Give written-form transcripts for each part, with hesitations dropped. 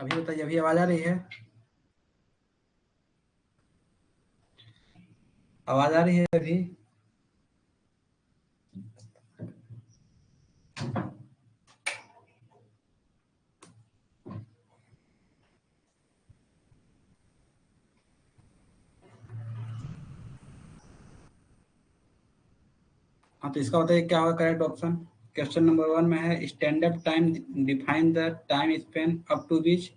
अभी बताइए, अभी आवाज आ रही है? आवाज आ रही है अभी? हाँ, तो इसका बताइए क्या होगा करेक्ट ऑप्शन। क्वेश्चन नंबर 1 में है stand up time, define the time span up to which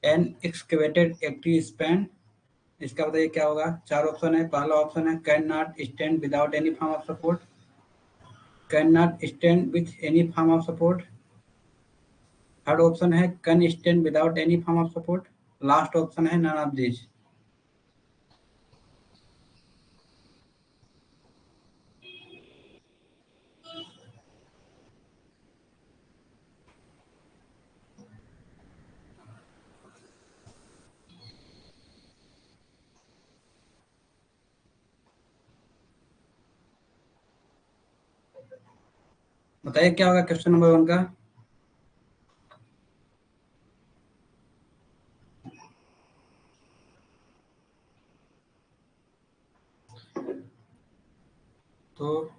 an excavated active span. इसका बताइए क्या होगा। 4 ऑप्शन है। पहला ऑप्शन है can not stand without any form of support, can not stand with any form of support. Third option है can stand without any form of support. Last option है none of this. बताइए क्या होगा question number 1 का। तो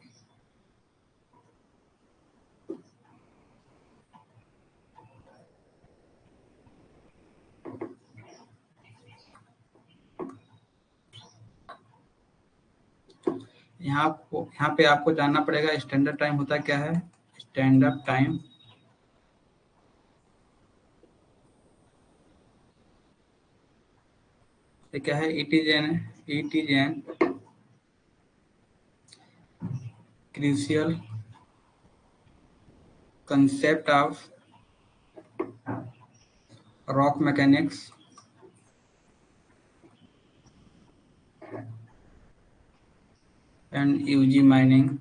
यहाँ पे आपको जानना पड़ेगा स्टैंडर्ड टाइम होता क्या है। स्टैंडर्ड टाइम ये क्या है। It is an crucial concept of rock mechanics and UG mining.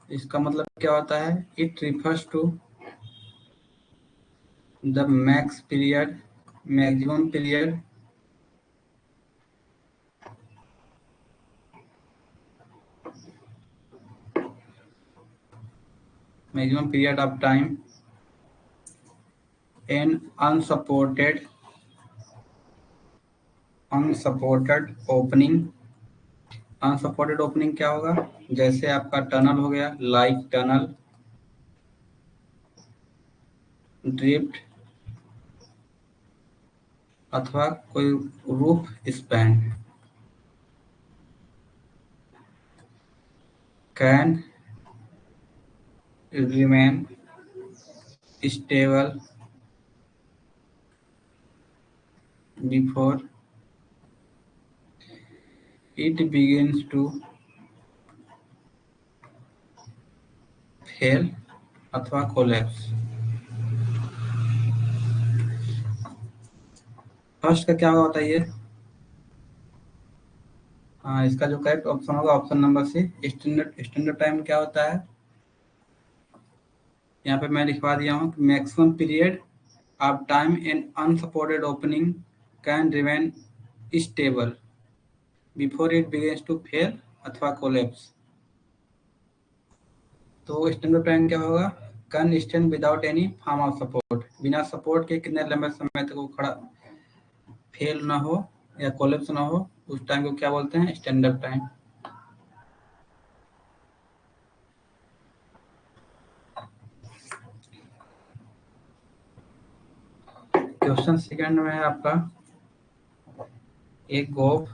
इसका मतलब क्या होता है। It refers to the maximum period of time in unsupported opening. Unsupported opening क्या होगा। जैसे आपका टनल हो गया, लाइक टनल, ड्रिफ्ट, अथवा कोई roof span. Can remain stable before it begins to fail अथवा कोलैप्स। फर्स्ट का क्या होगा बताइए। हाँ, इसका जो करेक्ट ऑप्शन होगा option number C. Standard time क्या होता है। यहाँ पे मैं लिखवा दिया हूँ maximum period of time in unsupported opening can remain stable before it begins to fail अथवा कोलैप्स। तो स्टैंडर्ड टाइम क्या होगा। Can stand without any form of support, बिना सपोर्ट के कितने लंबे समय तक वो खड़ा फेल ना हो या कोलैप्स ना हो, उस टाइम को क्या बोलते हैं, स्टैंडर्ड टाइम। क्वेश्चन सेकंड में है आपका एक गोप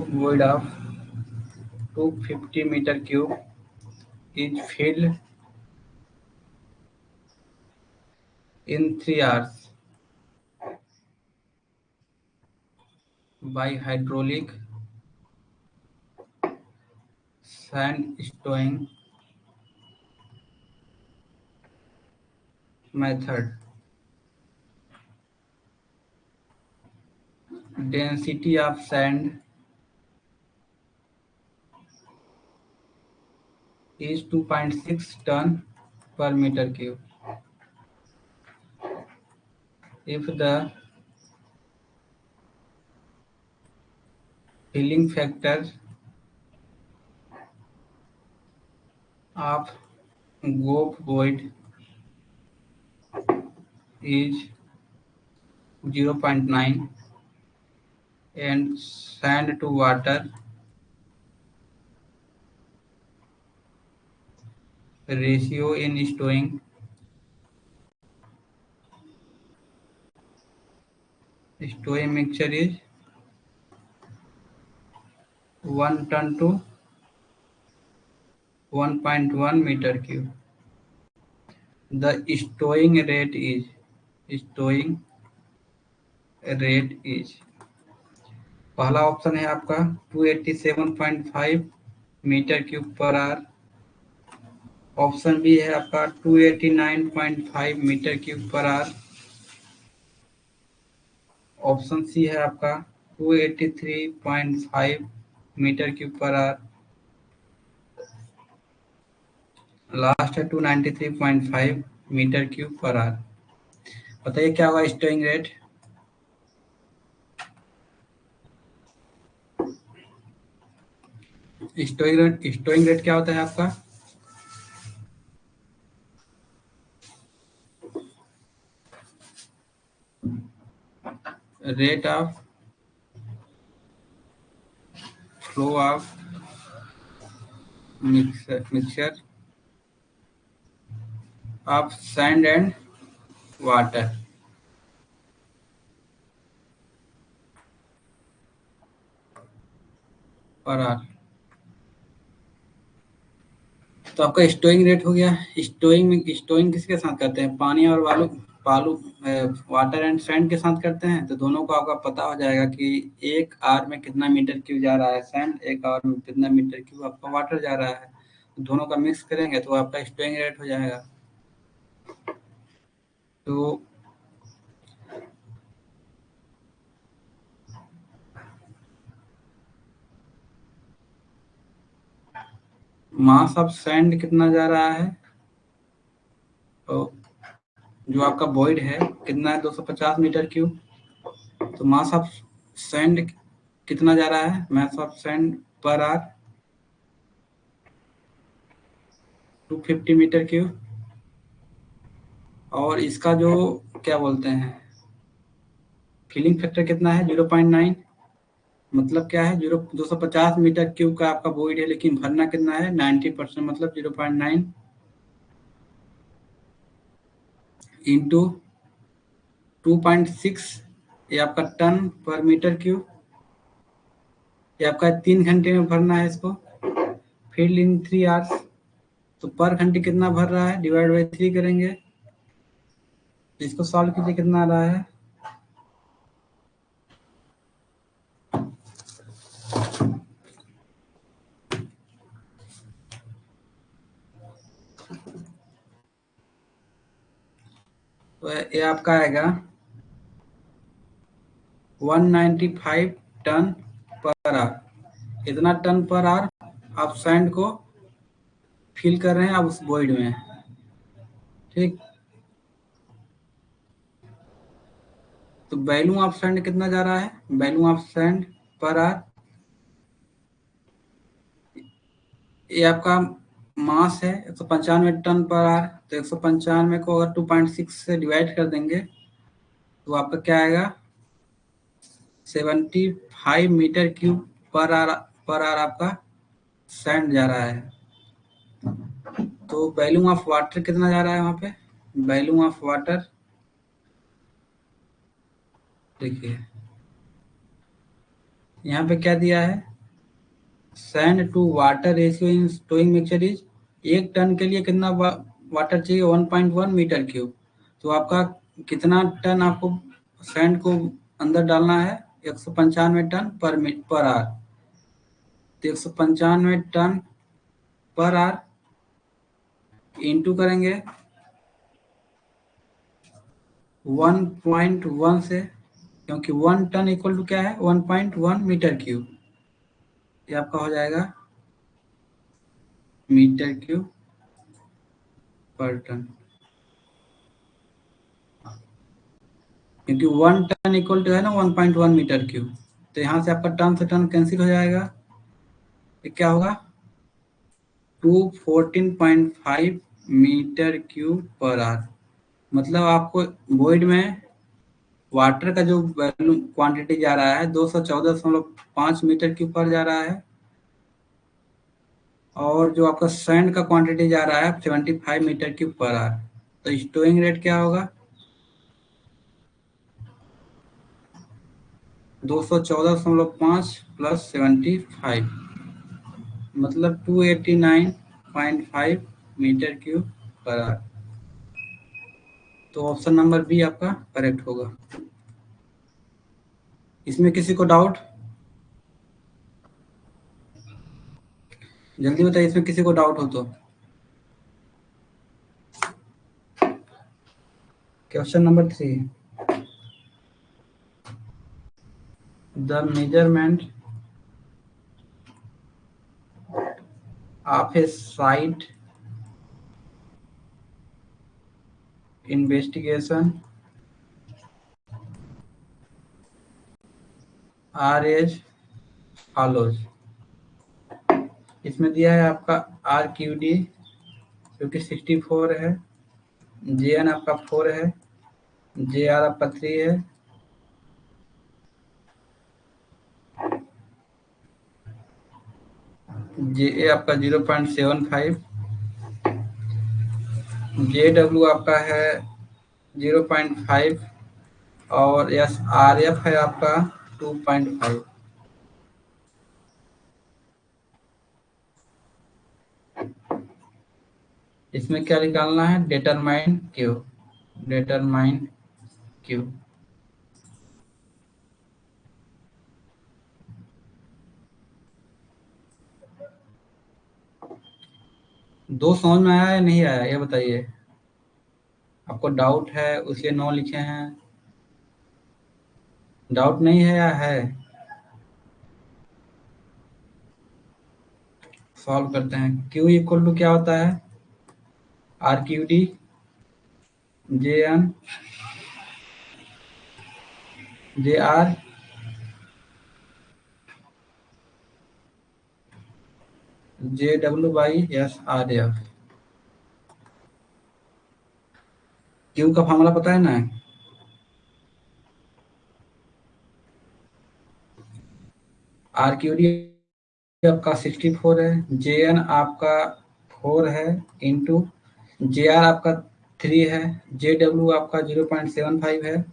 void of 250 meter cube is filled in 3 hours by hydraulic sand stowing method. Density of sand is 2.6 ton per meter cube. If the filling factor of gob void is 0.9 and sand to water ratio in stowing mixture is 1 ton to 1.1 meter cube. The stowing rate is पहला option है आपका 287.5 metre cube per hour. Option B है आपका 289.5 metre cube per hour. Option C है आपका 283.5 metre cube per hour. Last है 293.5 metre cube per our. बताइए क्या होगा स्टोइंग रेट। स्टोइंग रेट क्या होता है आपका? Rate of flow of mixture of sand and water per hour. तो आपका स्टोइंग रेट हो गया। स्टोइंग किसके साथ करते हैं? पानी और बालू वाटर एंड सैंड के साथ करते हैं। तो दोनों को आपका पता हो जाएगा कि एक आवर में कितना मीटर क्यूब जा रहा है सैंड, एक आवर में कितना मीटर क्यूब आपका वाटर जा रहा है। तो दोनों का मिक्स करेंगे तो आपका स्टोइंग रेट हो जाएगा। तो मास ऑफ सैंड कितना जा रहा है? तो जो आपका वॉइड है कितना है? 250 मीटर क्यूब। तो मास ऑफ सैंड कितना जा रहा है? Mass of sand per hour 250 metre cube. और इसका जो क्या बोलते हैं फिलिंग फैक्टर कितना है? 0.9। मतलब क्या है? 250 मीटर क्यूब का आपका वॉइड है, लेकिन भरना कितना है? 90%, मतलब 0.9 इंटू 2.6। ये आपका टन पर मीटर क्यूब। ये आपका 3 घंटे में भरना है इसको, फिल्ड इन 3 आवर्स। तो पर घंटे कितना भर रहा है? डिवाइड बाई 3 करेंगे। तो इसको सॉल्व कीजिए, कितना आ रहा है? तो ये आपका आएगा 195 टन पर आवर। इतना टन पर आवर आप सैंड को फिल कर रहे हैं आप उस वॉइड में। ठीक। तो वैल्यू ऑफ सैंड कितना जा रहा है? Value of sand per our, ये आपका मास है 195 टन पर आवर। तो 195 को अगर 2.6 से डिवाइड कर देंगे तो आपका क्या आएगा? 75 मीटर क्यूब पर आवर आपका सैंड जा रहा है। तो वॉल्यूम ऑफ वाटर कितना जा रहा है वहां पे? वॉल्यूम ऑफ वाटर देखिए यहाँ पे क्या दिया है? Sand to water ratio in stowing mixture is, 1 ton के लिए कितना वाटर चाहिए? 1.1 मीटर क्यूब। तो आपका कितना टन आपको सैंड को अंदर डालना है? 195 टन पर आवर। तो 195 टन पर आवर इंटू करेंगे 1.1 से, क्योंकि 1 टन इक्वल टू क्या है? 1.1 मीटर क्यूब। ये आपका हो जाएगा मीटर क्यूब पर टन, क्योंकि 1 टन इक्वल टू है ना 1.1 मीटर क्यूब। तो यहाँ से आपका टन से टन कैंसिल हो जाएगा। ये क्या होगा? To 14.5 metre cube per hour. मतलब आपको वॉइड में वाटर का जो क्वांटिटी जा रहा है 214.5 मीटर क्यूब पर जा रहा है, और जो आपका सैंड का क्वांटिटी जा रहा है 75 मीटर क्यूब पर आवर। तो स्टोइंग रेट क्या होगा? 214.5 प्लस 75, मतलब 289.5 मीटर क्यूब पर आवर। तो ऑप्शन नंबर बी आपका करेक्ट होगा। इसमें किसी को डाउट? जल्दी बताइए, इसमें किसी को डाउट हो तो। Question number 3, the measurement of a site investigation are as follows. इसमें दिया है आपका आर क्यू डी जो कि 64 है, जे एन आपका 4 है, जे आर आपका 3 है, जे ए आपका 0.75, जे डब्ल्यू आपका है 0.5, और एस आर एफ है आपका 2.5। इसमें क्या निकालना है? Determine Q, determine Q. दो समझ में आया या नहीं आया ये बताइए। आपको डाउट है उसलिए 9 लिखे हैं, डाउट नहीं है या है? सॉल्व करते हैं। Q इक्वल टू क्या होता है? R Q D J N J R J W by S R F. Q का फॉर्मूला पता है ना? आर क्यू डी आपका 64 है, जे एन आपका 4 है, इंटू जे आर आपका 3 है, जे डब्ल्यू आपका 0.75 है,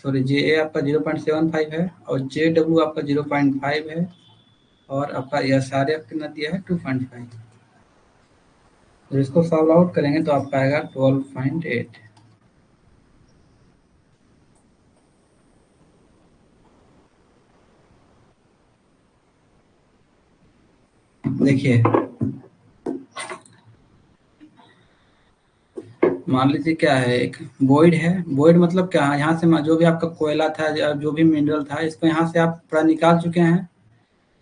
सॉरी जे ए आपका 0.75 है, और जे डब्ल्यू आपका 0.5 है, और आपका एस आर एफ कितना दिया है? 2.5। तो इसको सॉल्व आउट करेंगे तो आपका आएगा 12.8। देखिए, मान लीजिए क्या है, एक वॉइड है। वॉइड मतलब क्या है? यहाँ से जो भी आपका कोयला था या जो भी मिनरल था, इसको यहाँ से आप पूरा निकाल चुके हैं,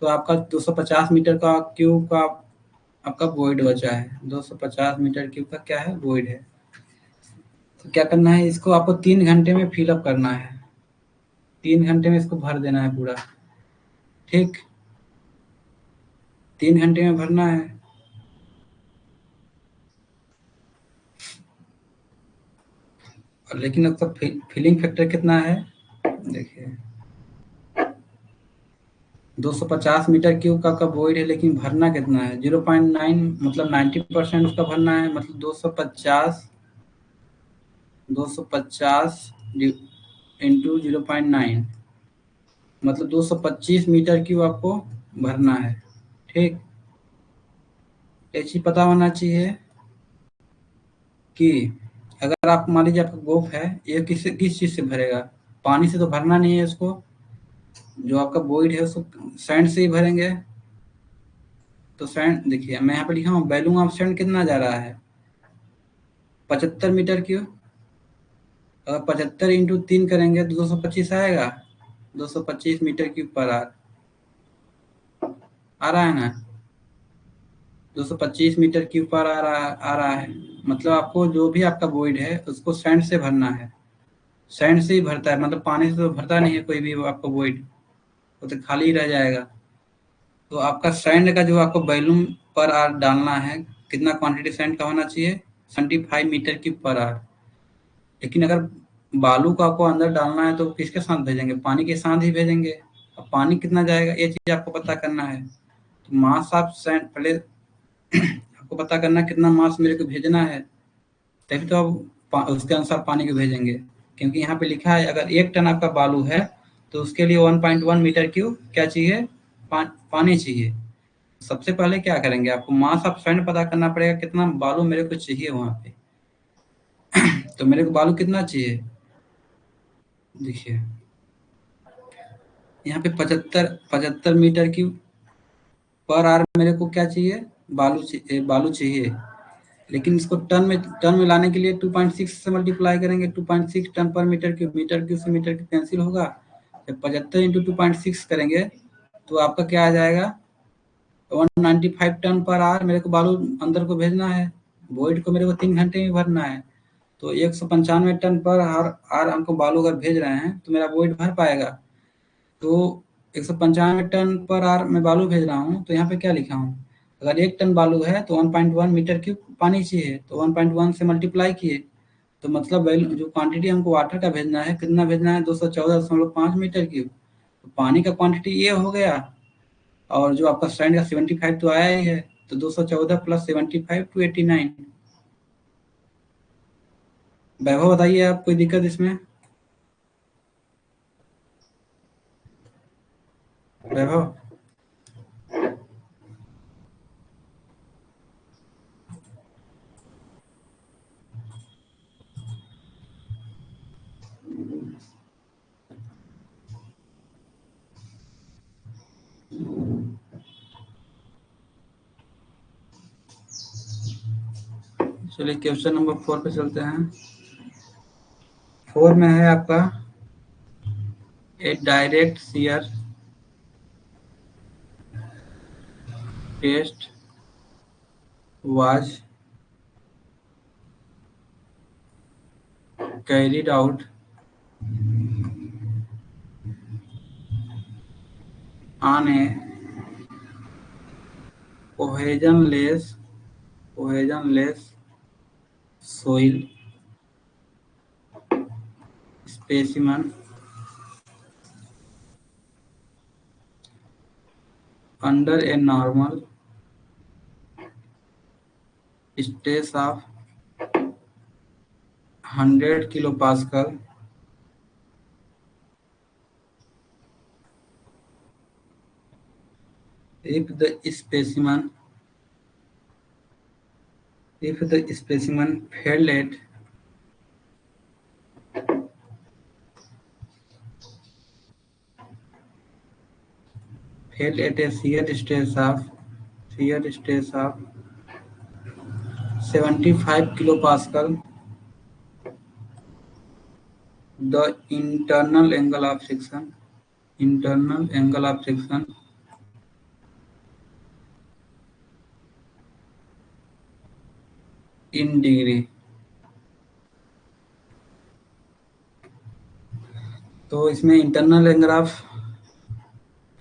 तो आपका 250 मीटर का क्यूब का आपका वॉइड बचा है। 250 मीटर क्यूब का क्या है? वॉइड है। तो क्या करना है, इसको आपको 3 घंटे में फिलअप करना है। 3 घंटे में इसको भर देना है पूरा। ठीक, 3 घंटे में भरना है। लेकिन उसका फिलिंग फैक्टर कितना है? देखिए, 250 मीटर क्यूब का वॉइड है, लेकिन भरना कितना है? 0.9, मतलब 90% उसका भरना है। मतलब 250 इंटू 0.9, मतलब 225 मीटर क्यूब आपको भरना है। ठीक, एक चीज पता होना चाहिए कि अगर आप मान लीजिए आपका गोफ है, ये किस चीज से भरेगा? पानी से तो भरना नहीं है इसको। जो आपका वॉइड है उसको सैंड से ही भरेंगे। तो सैंड देखिए, मैं यहाँ पे लिखा हूँ वैल्यूम ऑफ सैंड कितना जा रहा है? 75 मीटर क्यूब। अगर 75 इंटू 3 करेंगे तो 225 आएगा। 225 मीटर क्यूब पर आ रहा है ना? 225 मीटर क्यूब पर आ रहा है। मतलब आपको जो भी आपका वॉइड है उसको सैंड से भरना है। सैंड से ही भरता है, मतलब पानी से तो भरता नहीं है कोई भी आपका वॉइड, वो तो खाली ही रह जाएगा। तो आपका सैंड का जो आपको वॉल्यूम पर आवर डालना है, कितना क्वांटिटी सैंड का होना चाहिए, 75 मीटर क्यूब पर आवर। लेकिन अगर बालू को आपको अंदर डालना है तो किसके साथ भेजेंगे, पानी के साथ ही भेजेंगे। अब पानी कितना जाएगा ये चीज आपको पता करना है। तो मास ऑफ सैंड पहले आपको पता करना है कितना मास मेरे को भेजना है, तभी तो आप उसके अनुसार पानी को भेजेंगे। क्योंकि यहाँ पे लिखा है अगर 1 टन आपका बालू है तो उसके लिए 1.1 मीटर क्यूब क्या चाहिए, पानी चाहिए। सबसे पहले क्या करेंगे, आपको मास ऑफ सैंड पता करना पड़ेगा, कितना बालू मेरे को चाहिए वहां पे। तो मेरे को बालू कितना चाहिए, देखिए यहाँ पे 75 मीटर क्यूब पर आवर मेरे को क्या चाहिए, बालू चाहिए। लेकिन इसको टन में लाने के लिए 2.6 से मल्टीप्लाई करेंगे। 2.6 टन पर मीटर क्यूब से मीटर क्यूब कैंसिल होगा। जब 75 इंटू 2.6 करेंगे तो आपका क्या आ जाएगा, 195 टन पर आवर मेरे को बालू अंदर को भेजना है। वोइड को मेरे को 3 घंटे में भरना है। तो 195 टन पर आवर हमको बालू अगर भेज रहे हैं तो मेरा वोइड भर पाएगा। तो 195 टन पर आवर मैं बालू भेज रहा हूँ, तो यहाँ पे क्या लिखा हूँ, अगर 1 टन बालू है तो 1.1 मीटर क्यूब पानी चाहिए, तो 1.1 से मल्टीप्लाई किए। तो मतलब जो क्वांटिटी हमको वाटर का भेजना है, कितना भेजना है, 214.5 मीटर क्यूब। तो पानी का क्वांटिटी ये हो गया, और जो आपका सैंड का 75 तो आया ही है, तो 214 प्लस 75 289। वैभव बताइए आप, कोई दिक्कत इसमें, वैभव? चलिए क्वेश्चन नंबर 4 पे चलते हैं। 4 में है आपका, a direct shear test was carried out on a cohesionless soil specimen under a normal stress of 100 kilopascal. If the specimen failed at a shear stress of 75 kilopascal, the internal angle of friction in degree. तो इसमें internal angle of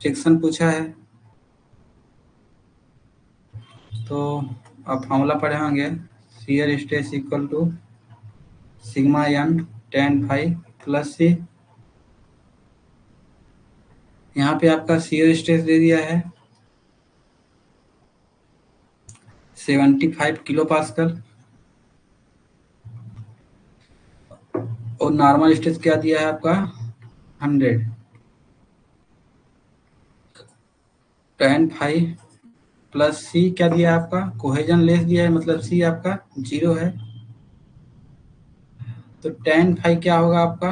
friction पूछा है, तो आप formula पढ़े होंगे, shear stress equal to sigma N tan phi plus C. यहाँ पे आपका शियर स्ट्रेस दे दिया है 75 किलो पास्कल, और नॉर्मल स्ट्रेस क्या दिया है आपका 100। tan फाई प्लस सी क्या दिया है आपका, कोहेजन लेस दिया है, मतलब सी आपका 0 है। तो tan फाई क्या होगा आपका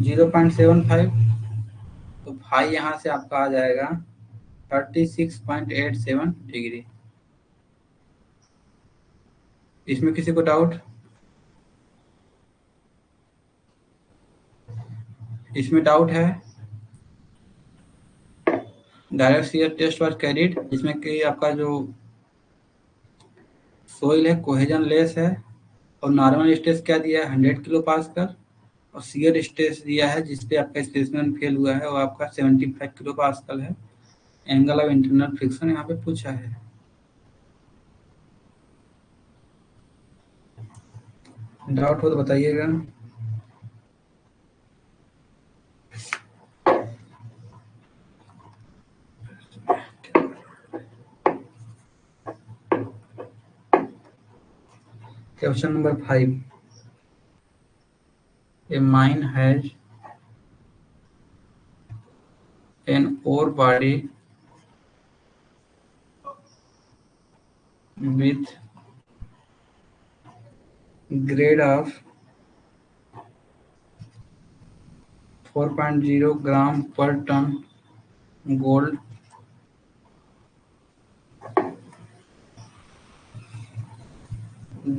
0.75, तो फाई यहाँ से आपका आ जाएगा 36.87 डिग्री। इसमें किसी को डाउट, इसमें डाउट है? Direct shear test was carried, जिसमें कि आपका जो सोइल है कोहेजन लेस है, और नॉर्मल स्ट्रेस क्या दिया है 100 किलो पास्कल, और शियर स्ट्रेस दिया है जिसपे आपका स्पेसिमेन फेल हुआ है वो आपका 75 किलो पास्कल है। एंगल ऑफ इंटरनल फ्रिक्शन यहाँ पे पूछा है। डाउट हो तो बताइएगा। Question number 5, a mine has an ore body with grade of 4.0 gram per ton gold.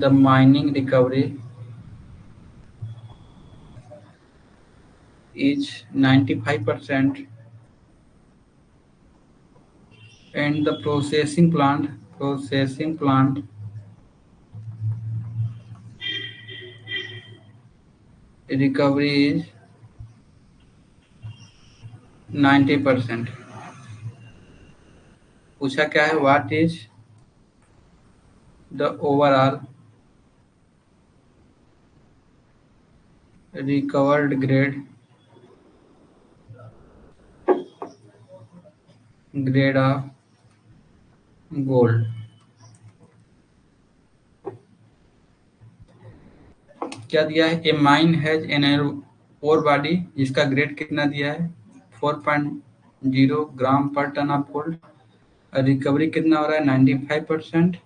The mining recovery is 95% and the processing plant recovery is 90%. पूछा क्या है, what is the overall recovered grade of gold. क्या दिया है, a mine has an ore body, जिसका grade कितना दिया है 4.0 ग्राम पर टन ऑफ गोल्ड, रिकवरी कितना हो रहा है 95%।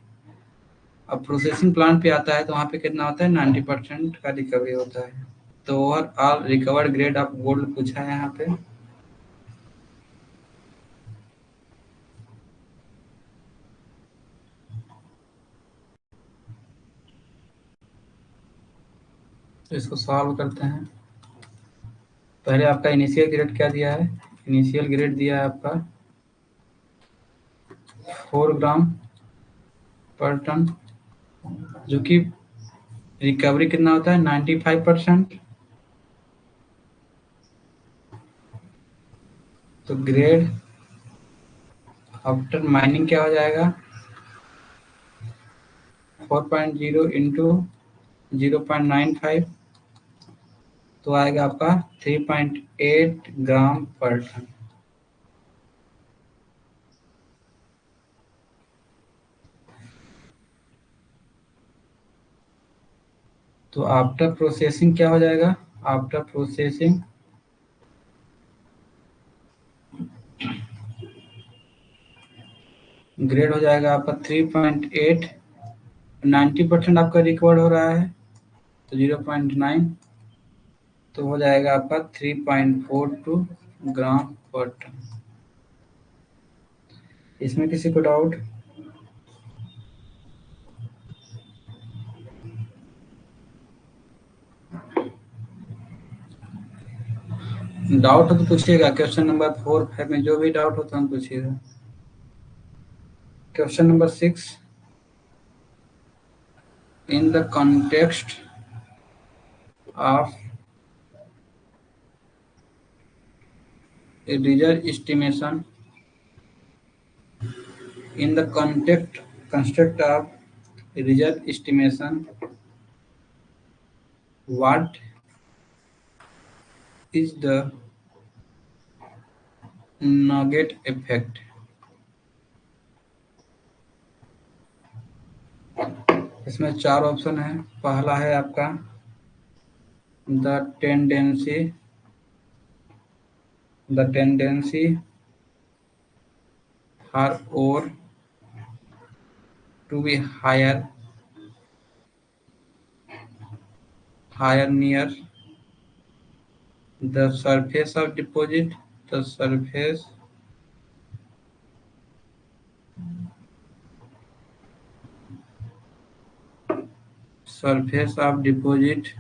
अब प्रोसेसिंग प्लांट पे आता है तो वहाँ पे कितना होता है 90% का रिकवरी होता है। तो overall recovered grade of gold पूछा है यहाँ पे। तो इसको सॉल्व करते हैं। पहले आपका इनिशियल ग्रेड क्या दिया है, इनिशियल ग्रेड दिया है आपका 4 ग्राम पर टन, जो कि रिकवरी कितना होता है 95%। तो ग्रेड आफ्टर माइनिंग क्या हो जाएगा 4.0 इंटू 0.95, तो आएगा आपका 3.8 ग्राम पर टन। तो आफ्टर प्रोसेसिंग क्या हो जाएगा, आफ्टर प्रोसेसिंग ग्रेड हो जाएगा आपका 3.8, 90% आपका रिकवर हो रहा है तो 0.9, तो हो जाएगा आपका 3.42 ग्राम पर टन। इसमें किसी को डाउट? डाउट हो तो पूछिएगा, क्वेश्चन नंबर 4, 5 में जो भी डाउट हो तो हम पूछिएगा। Question number 6, in the context of a result estimation, in the context construct of a result estimation, what is the nugget effect? इसमें 4 ऑप्शन है। पहला है आपका the tendency for ore to be higher near the surface of deposit, the surface of deposit,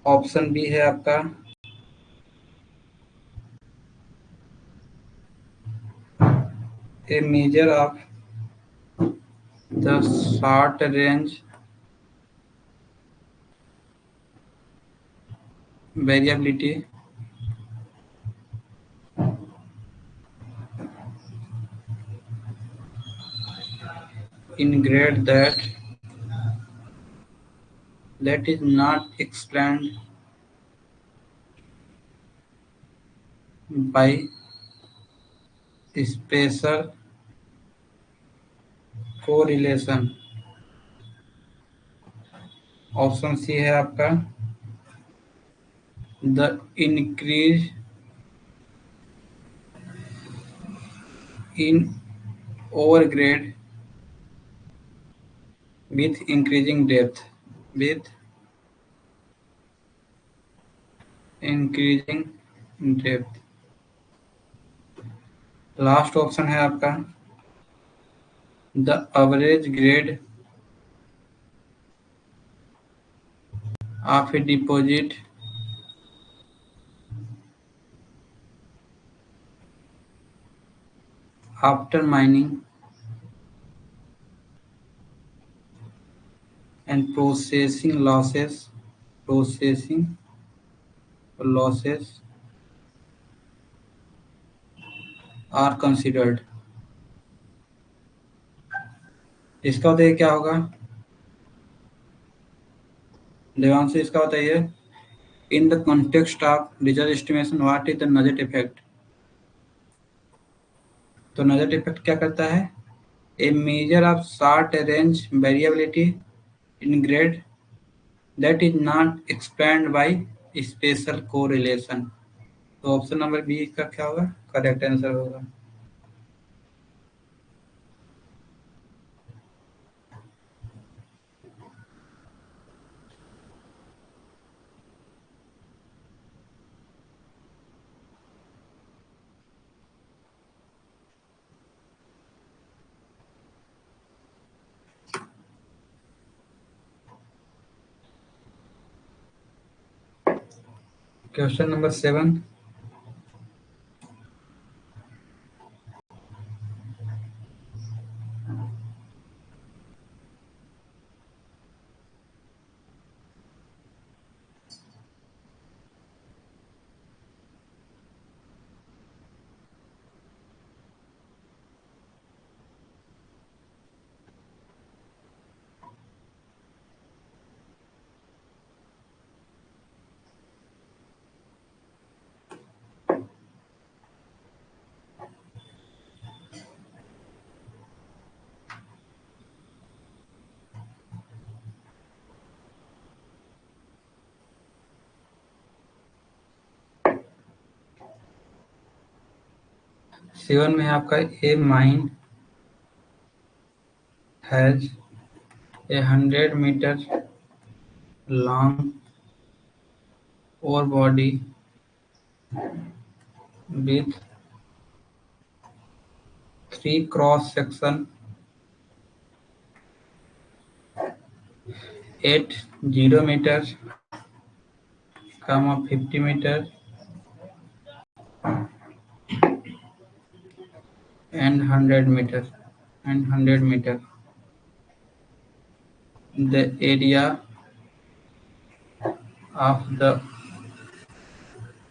option B है आपका a measure of the short range variability in grade that is not explained by spatial correlation। Option C है आपका the increase in overgrade with increasing depth with increasing depth। Last option है आपका the average grade of a deposit after mining and processing losses are considered. इसका बताइए क्या होगा देवांशु, इसका बताइए in the context of result estimation what is the nugget effect. तो nugget effect क्या करता है a measure of short range variability in grade that is not explained by special correlation. तो ऑप्शन नंबर बी का क्या होगा correct answer होगा। Question number 7। Seven में आपका a mine has a 100 metre long और body with 3 cross section at 0 metre 50 metre and 100 metre. The area of the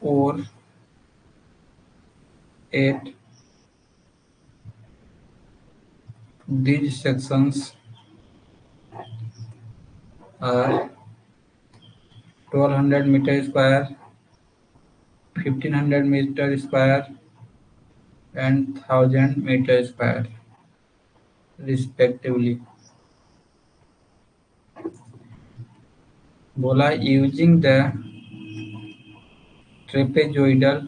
ore at these sections are 1200 metre square, 1500 metre square and 1000 metre square respectively। बोला using the trapezoidal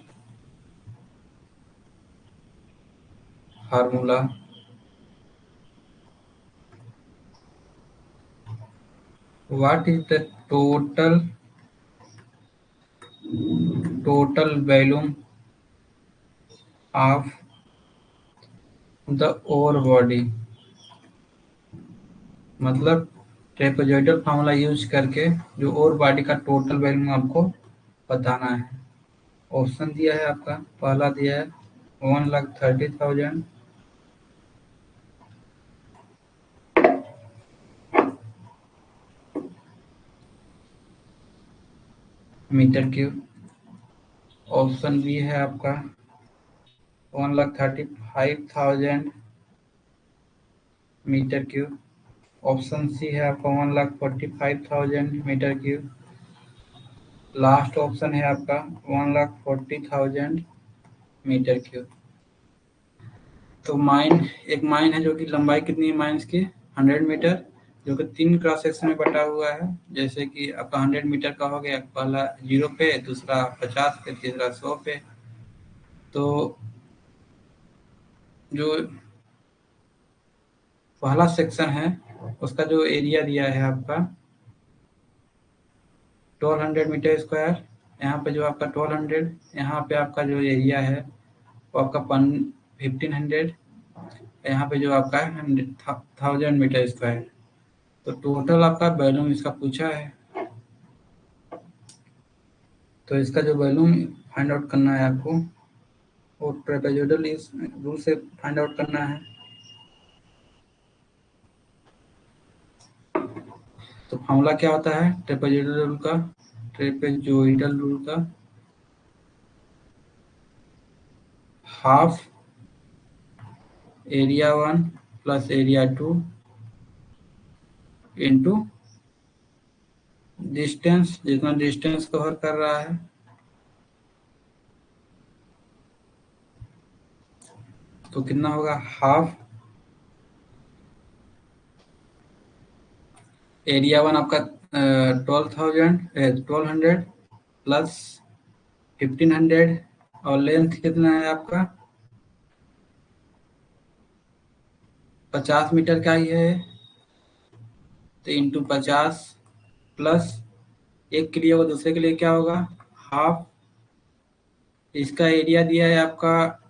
formula what is the total volume of the ore body। मतलब trapezoidal formula use करके जो और body का total value आपको बताना है। Option दिया है आपका पहला दिया है 1,30,000, मीटर क्यूब। ऑप्शन बी है आपका 1,35,000 मीटर क्यूब। ऑप्शन सी है आपका 1,45,000 मीटर क्यूब। लास्ट ऑप्शन है आपका 1,40,000 मीटर क्यूब। तो एक माइन है जो कि लंबाई कितनी है माइंस की 100 मीटर, जो कि 3 क्रॉस सेक्शन में बटा हुआ है। जैसे कि आपका 100 मीटर का हो गया, पहला 0 पे, दूसरा 50 पे, तीसरा 100 पे। तो जो पहला सेक्शन है उसका जो एरिया दिया है आपका 1200 मीटर स्क्वायर। यहाँ पे जो आपका 1200, यहाँ पे आपका जो एरिया है वो आपका 1500, यहाँ पे जो आपका है 1000 मीटर स्क्वायर। तो टोटल आपका वॉल्यूम इसका पूछा है, तो इसका जो वॉल्यूम फाइंड आउट करना है आपको वो ट्रेपेजोइडल इस रूल से फाइंड आउट करना है। तो फॉर्मूला क्या होता है ट्रेपेजोइडल रूल का half area 1 plus area 2 into distance, जितना डिस्टेंस कवर कर रहा है। तो कितना होगा हाफ एरिया 1 आपका 1200 प्लस 1500, और लेंथ कितना है आपका 50 मीटर का ही है। तो इंटू 50 प्लस एक के लिए होगा, दूसरे के लिए क्या होगा हाफ। इसका एरिया दिया है आपका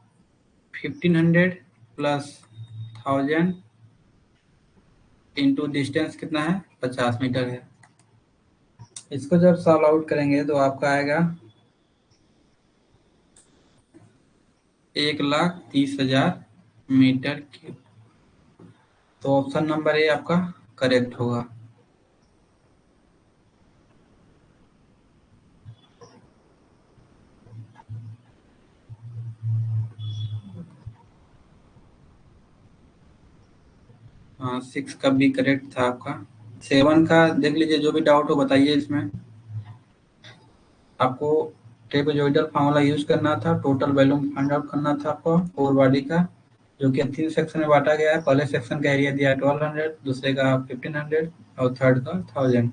1500 प्लस 1000 इंटू डिस्टेंस कितना है 50 मीटर है। इसको जब सॉल्व आउट करेंगे तो आपका आएगा 1,30,000 मीटर क्यूब। तो ऑप्शन नंबर ए आपका करेक्ट होगा। हाँ 6 का भी करेक्ट था आपका। 7 का देख लीजिए, जो भी डाउट हो बताइए। इसमें आपको ट्रेपेजोइडल फार्मूला यूज करना था, टोटल वॉल्यूम फाइंड आउट करना था आपको फोर बॉडी का, जो कि 3 सेक्शन में बांटा गया है। पहले सेक्शन का एरिया दिया है 1200, दूसरे का 1500 और थर्ड का 1000।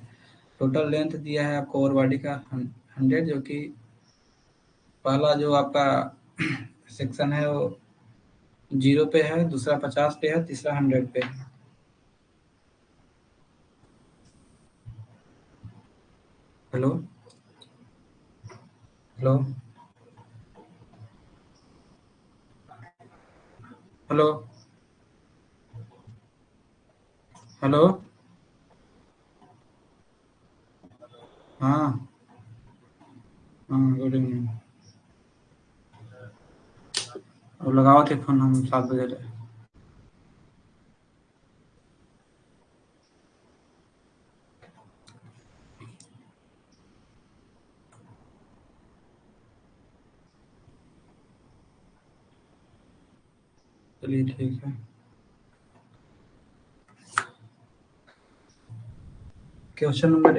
टोटल लेंथ दिया है आपको ओवर बॉडी का 100, जो कि पहला जो आपका सेक्शन है वो 0 पे है, दूसरा 50 पे है, तीसरा 100 पे है। Hello hello hello hello. हाँ हाँ, गुड इवनिंग। अब लगाओ थे फोन, हम 7 बजे रहे। चलिए ठीक है। क्वेश्चन नंबर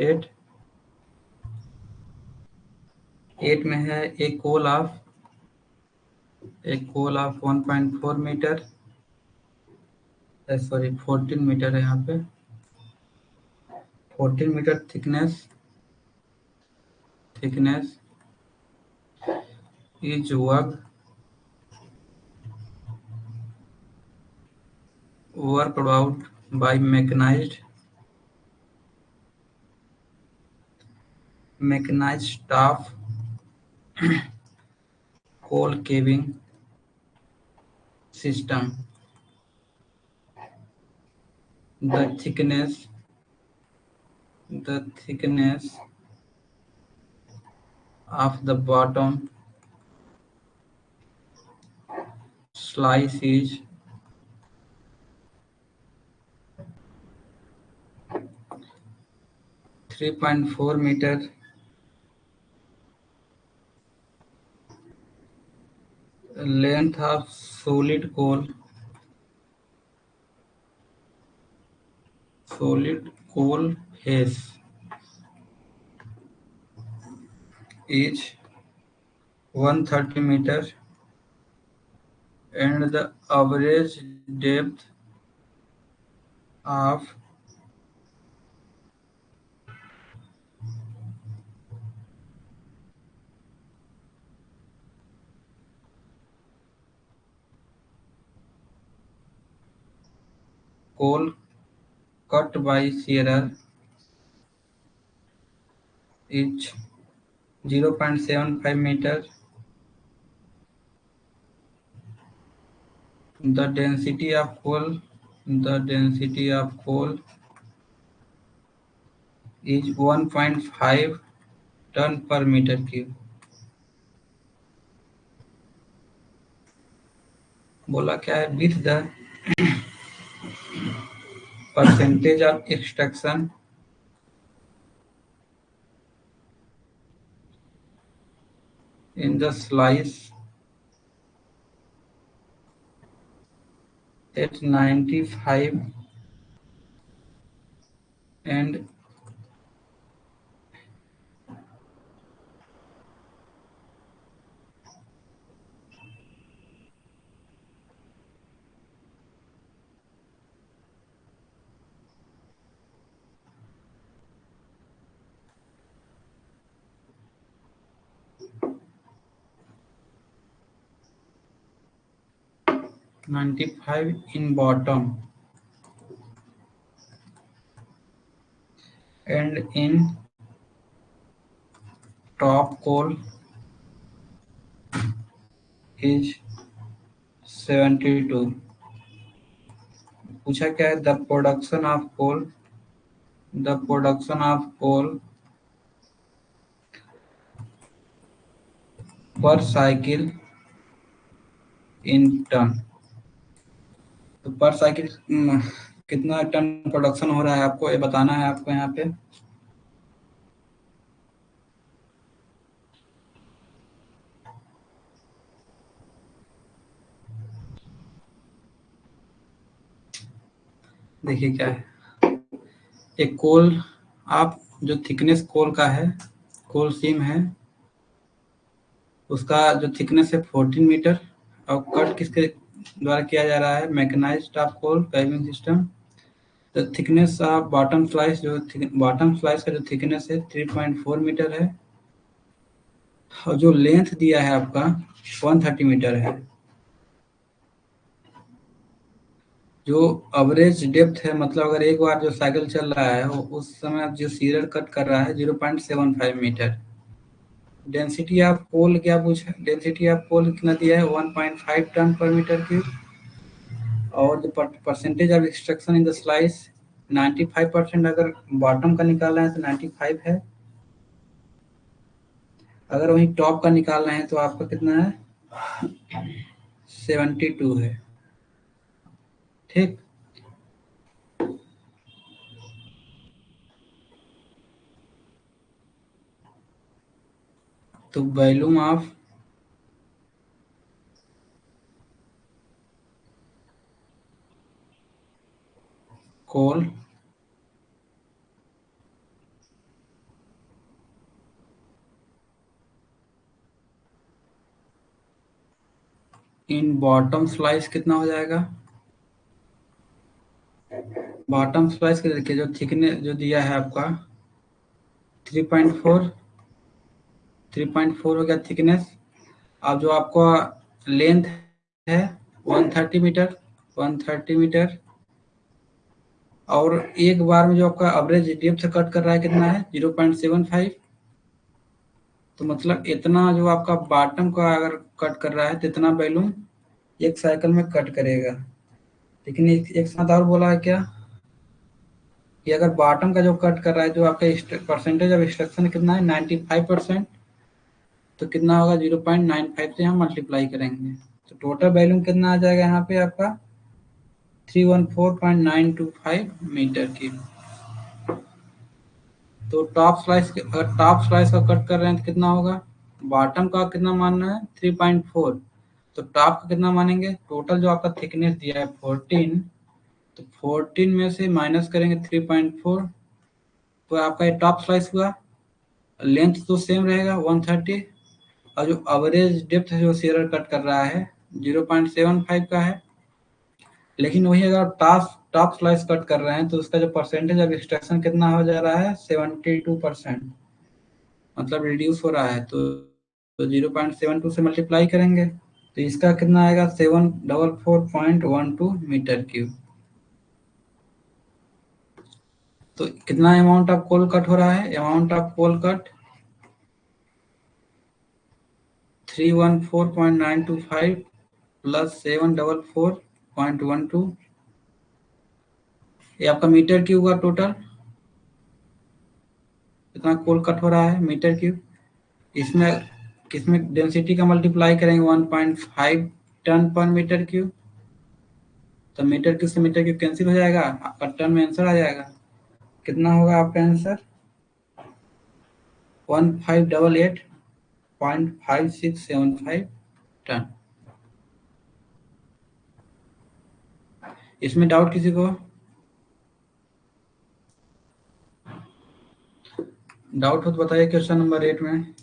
8 में है एक coal of 1.4 metre, sorry 14 metre है यहाँ पे, 14 metre thickness is worked out by mechanized staff coal caving system. The thickness of the bottom slice is 3.4 meter length of solid coal haze is 130 meter and the average depth of coal cut by shearer is 0.75 meter. The density of coal is 1.5 ton per meter cube. बोला क्या है? With the percentage of extraction in the slice at 95 and 95 in bottom and in top coal is 72. पूछा क्या है? the production of coal per cycle in ton. तो पर cycle कितना ton production हो रहा है आपको ये बताना है आपको यहाँ पे। देखिए क्या है, एक कोल आप जो थिकनेस कोल का है, कोल सीम है, उसका जो थिकनेस है 14 मीटर और कट किसके द्वारा किया जा रहा है? मैकेनाइज्ड टॉप कोल पैविंग सिस्टम। तो थिकनेस ऑफ बॉटम स्लाइस का जो थिकनेस है 3.4 मीटर है और जो लेंथ दिया है आपका 130 मीटर है। जो एवरेज डेप्थ है, मतलब अगर एक बार जो साइकिल चल रहा है उस समय जो सीरियल कट कर रहा है 0.75 मीटर। डेंसिटी ऑफ कोल क्या पूछा? डेंसिटी ऑफ कोल कितना दिया है? 1.5 टन पर मीटर क्यूब। और जो percentage of extraction in the slice 95%। अगर बॉटम का निकालना है तो 95 है, अगर वहीं टॉप का निकालना है तो आपका कितना है? 72 है। ठीक, तो volume of coal in bottom slice कितना हो जाएगा? बॉटम स्लाइस के देखिए जो थिकनेस जो दिया है आपका 3.4 हो गया थिकनेस। अब जो आपका लेंथ है 130 मीटर 130 मीटर और एक बार में जो आपका एवरेज डेप्थ कट कर रहा है कितना है? 0.75। तो मतलब इतना जो आपका बॉटम का अगर कट कर रहा है तो इतना बैलून एक साइकिल में कट करेगा। लेकिन एक साथ और बोला है क्या कि अगर बॉटम का जो कट कर रहा है, जो आपका परसेंटेज ऑफ एक्सट्रैक्शन कितना है 95%, तो कितना होगा? 0.95 से हम मल्टीप्लाई करेंगे तो टोटल वैल्यूम कितना आ जाएगा यहाँ पे आपका? 314.925 मीटर की। तो अगर टॉप स्लाइस का कट कर रहे हैं तो कितना होगा? बॉटम का कितना मानना है? 3.4 तो टॉप का कितना मानेंगे? टोटल जो आपका थिकनेस दिया है 14, तो 14 में से माइनस करेंगे 3.4, तो आपका ये टॉप स्लाइस हुआ। लेंथ तो सेम रहेगा 130, और जो एवरेज डेप्थ है जो शेयर कट कर रहा है 0.75 का है। लेकिन वही अगर आप टॉप स्लाइस कट कर रहे हैं तो उसका जो परसेंटेज ऑफ एक्सट्रैक्शन कितना हो जा रहा है? 72%, मतलब रिड्यूस हो रहा है। तो 0.72 से मल्टीप्लाई करेंगे तो इसका कितना आएगा? 744.12 मीटर क्यूब। तो कितना अमाउंट ऑफ कोल कट हो रहा है? Amount of coal cut 314.925 plus 744.12, ये आपका मीटर क्यूब का टोटल कितना कोल कट हो रहा है मीटर क्यूब। इसमें किसमें डेंसिटी का मल्टीप्लाई करेंगे 1.5 टन पर मीटर क्यूब, तो मीटर क्यूब से मीटर क्यूब कैंसिल हो जाएगा, आपका टन में आंसर आ जाएगा। कितना होगा आपका आंसर? 1588.5675 टन। इसमें डाउट किसी को? डाउट हो तो बताइए क्वेश्चन नंबर 8 में।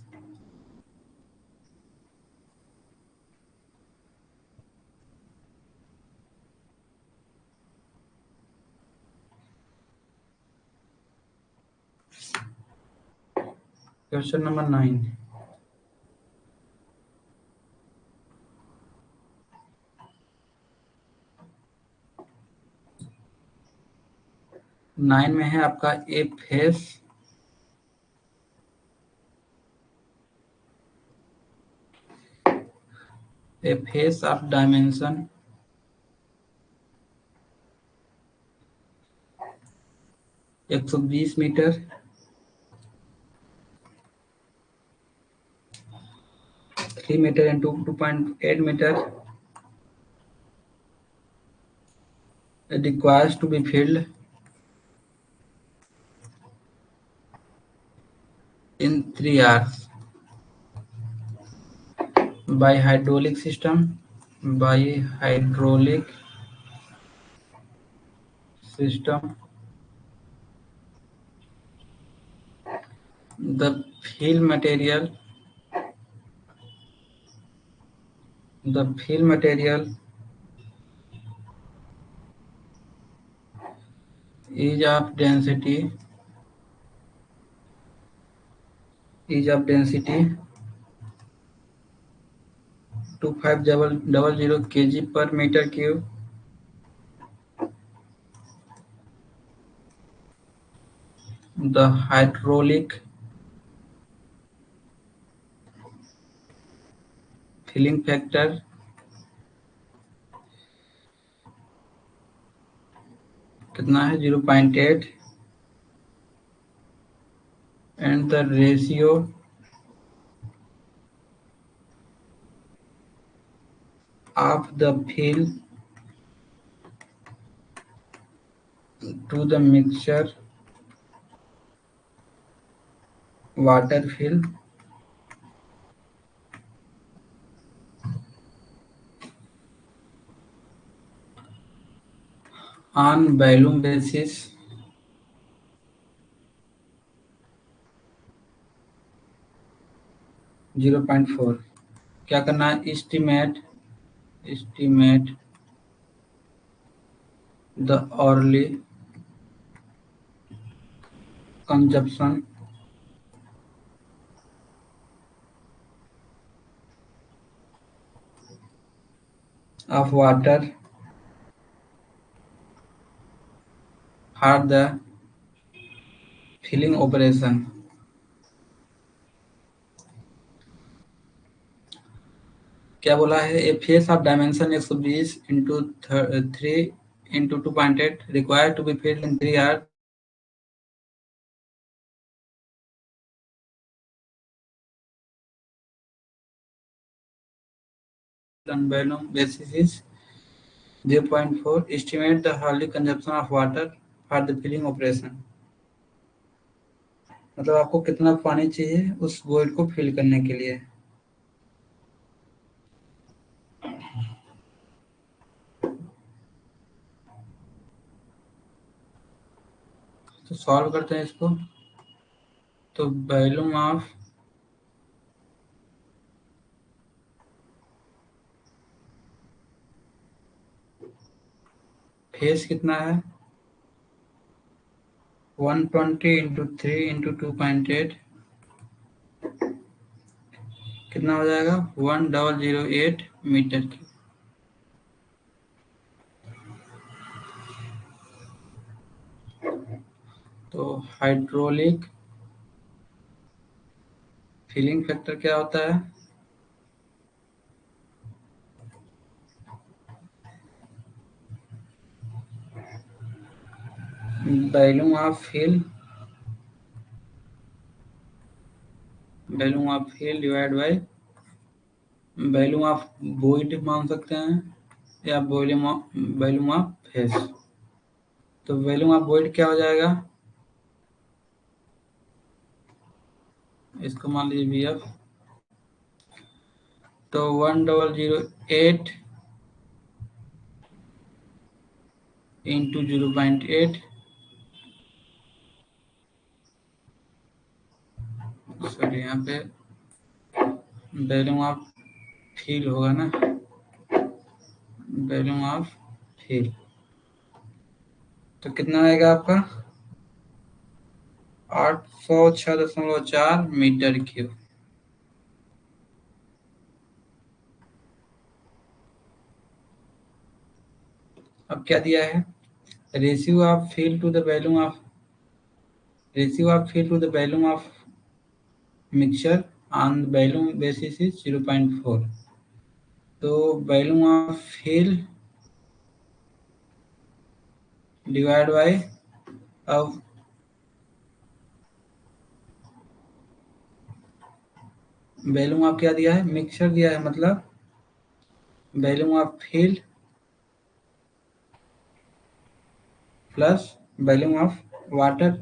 Question number 9। 9 में है आपका a face of dimension 120 metre, 3 metre into 2.8 metre requires to be filled in 3 hours by hydraulic system. By hydraulic system, the fill material, the fill material is of density 2500 kg per meter cube. The hydraulic filling factor कितना है? 0.8, and the ratio of the fill to the mixture water fill on volume basis 0.4। क्या करना है? estimate the hourly consumption of water for the filling operation। क्या बोला है? A face of dimension 120 into 3 into 2.8 required to be filled in 3 hour on volume basis is 0.4। estimate the hourly consumption of water for the filling operation। मतलब आपको कितना पानी चाहिए उस void को फिल करने के लिए। तो सॉल्व करते हैं इसको। तो वॉल्यूम ऑफ फेस कितना है, 120 इंटू 3 इंटू 2.8 कितना हो जाएगा, 1008 मीटर की। तो हाइड्रोलिक फिलिंग फैक्टर क्या होता है, volume of fill divide by volume of void मान सकते हैं, या वॉल्यूम ऑफ फेस। तो वॉल्यूम ऑफ वॉइड क्या हो जाएगा, इसको मान लीजिए VF। तो 1008 इंटू 0.8, सॉरी यहाँ पे वॉल्यूम ऑफ फील होगा ना, वॉल्यूम ऑफ फील। तो कितना आएगा आपका, 806.4 मीटर क्यूब। अब क्या दिया है, ratio of fill to the volume of mixture on volume basis is 0.4। तो volume of fill divide by, अब वॉल्यूम ऑफ क्या दिया है, मिक्सचर दिया है, मतलब volume of fill plus volume of water.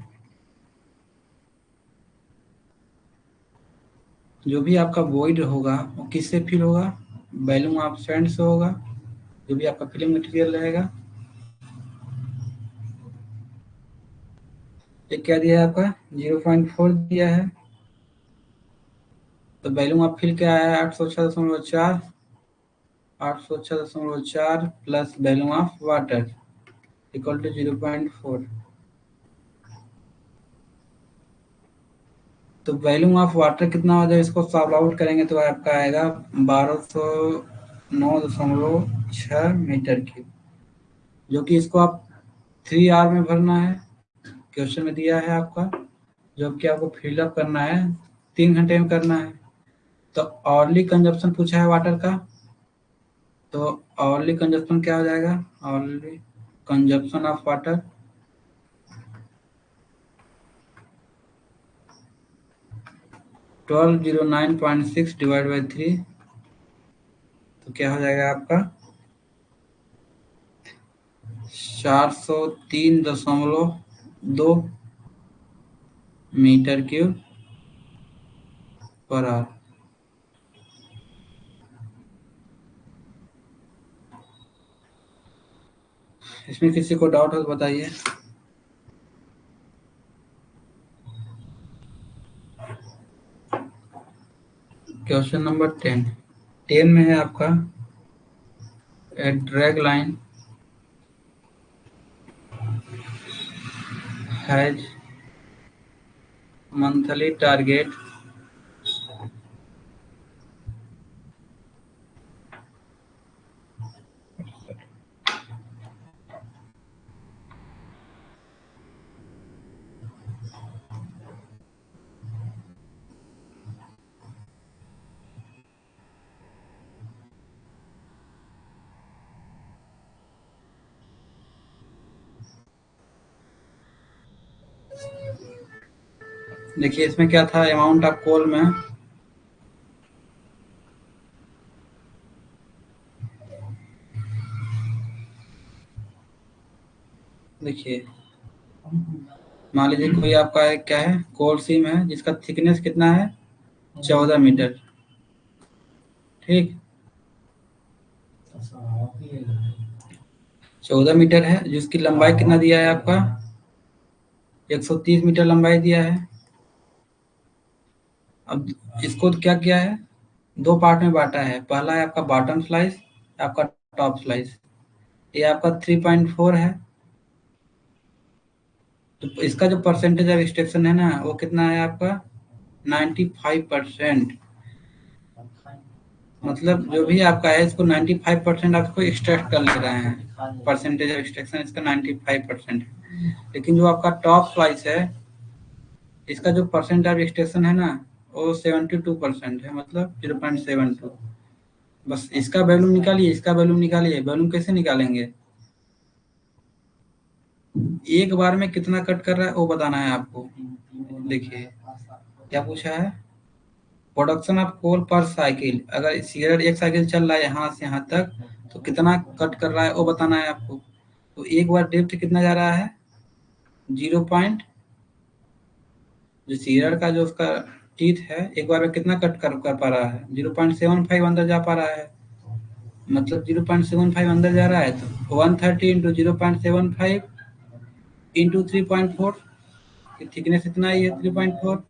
जो भी आपका वॉइड होगा वो किससे फिल होगा, वॉल्यूम ऑफ सैंड से होगा, जो भी आपका फिलिंग मटेरियल रहेगा। ये क्या दिया है आपका, 0.4 दिया है। तो वॉल्यूम ऑफ फिल क्या है, 806.4, 806.4 plus volume of water equal to 0.4। तो वॉल्यूम ऑफ वाटर कितना हो जाए, इसको सॉल्व आउट करेंगे तो आपका आएगा 1209.6 मीटर क्यूब, जो कि इसको आप 3 आवर में भरना है, क्वेश्चन में दिया है आपका। जबकि आपको फिलअप करना है 3 घंटे में करना है। तो आवरली कंजप्शन पूछा है वाटर का, तो आवरली कंजप्शन क्या हो जाएगा, hourly consumption of water 1209.6 divide by 3, तो क्या हो जाएगा आपका 403.2 मीटर क्यूब पर आवर। इसमें किसी को डाउट हो तो बताइए। क्वेश्चन नंबर 10 में है आपका, a drag line has monthly target देखिए इसमें क्या था, अमाउंट ऑफ कोल में देखिए, मान लीजिए कोई आपका एक क्या है, कोल सीम है जिसका थिकनेस कितना है, 14 मीटर। ठीक, 14 मीटर है, जिसकी लंबाई कितना दिया है आपका, 130 मीटर लंबाई दिया है। अब इसको क्या किया है, दो पार्ट में बांटा है। पहला है आपका बॉटम स्लाइस, आपका टॉप स्लाइस। ये आपका 3.4 है। तो इसका जो परसेंटेज ऑफ एक्सट्रैक्शन है ना, वो कितना है आपका 95%। मतलब जो भी आपका है, इसको 95% आपको एक्सट्रैक्ट कर ले रहे हैं। परसेंटेज ऑफ एक्सट्रैक्शन इसका 95% है। लेकिन जो आपका टॉप स्लाइस है, इसका जो परसेंट ऑफ एक्सट्रैक्शन है ना, वो 72% है, मतलब 0.72। बस इसका वैल्यूम निकालिए, इसका वैल्यूम निकालिए। वैल्यूम कैसे निकालेंगे, एक बार में कितना कट कर रहा है वो बताना है आपको। देखिए क्या पूछा है, प्रोडक्शन ऑफ कोल पर साइकिल। अगर सीरियल एक साइकिल चल रहा है यहाँ से यहाँ तक, तो कितना कट कर रहा है वो बताना है आपको। तो एक बार डेप्थ कितना जा रहा है, 0. जो सीरियल का जो उसका टीथ है, एक बार में कितना कट कर पा रहा है, 0.75 अंदर जा पा रहा है। मतलब 0.75 अंदर जा रहा है, तो 130 इंटू 0.75 इंटू 3.4, थिकनेस इतना ही है, 3.4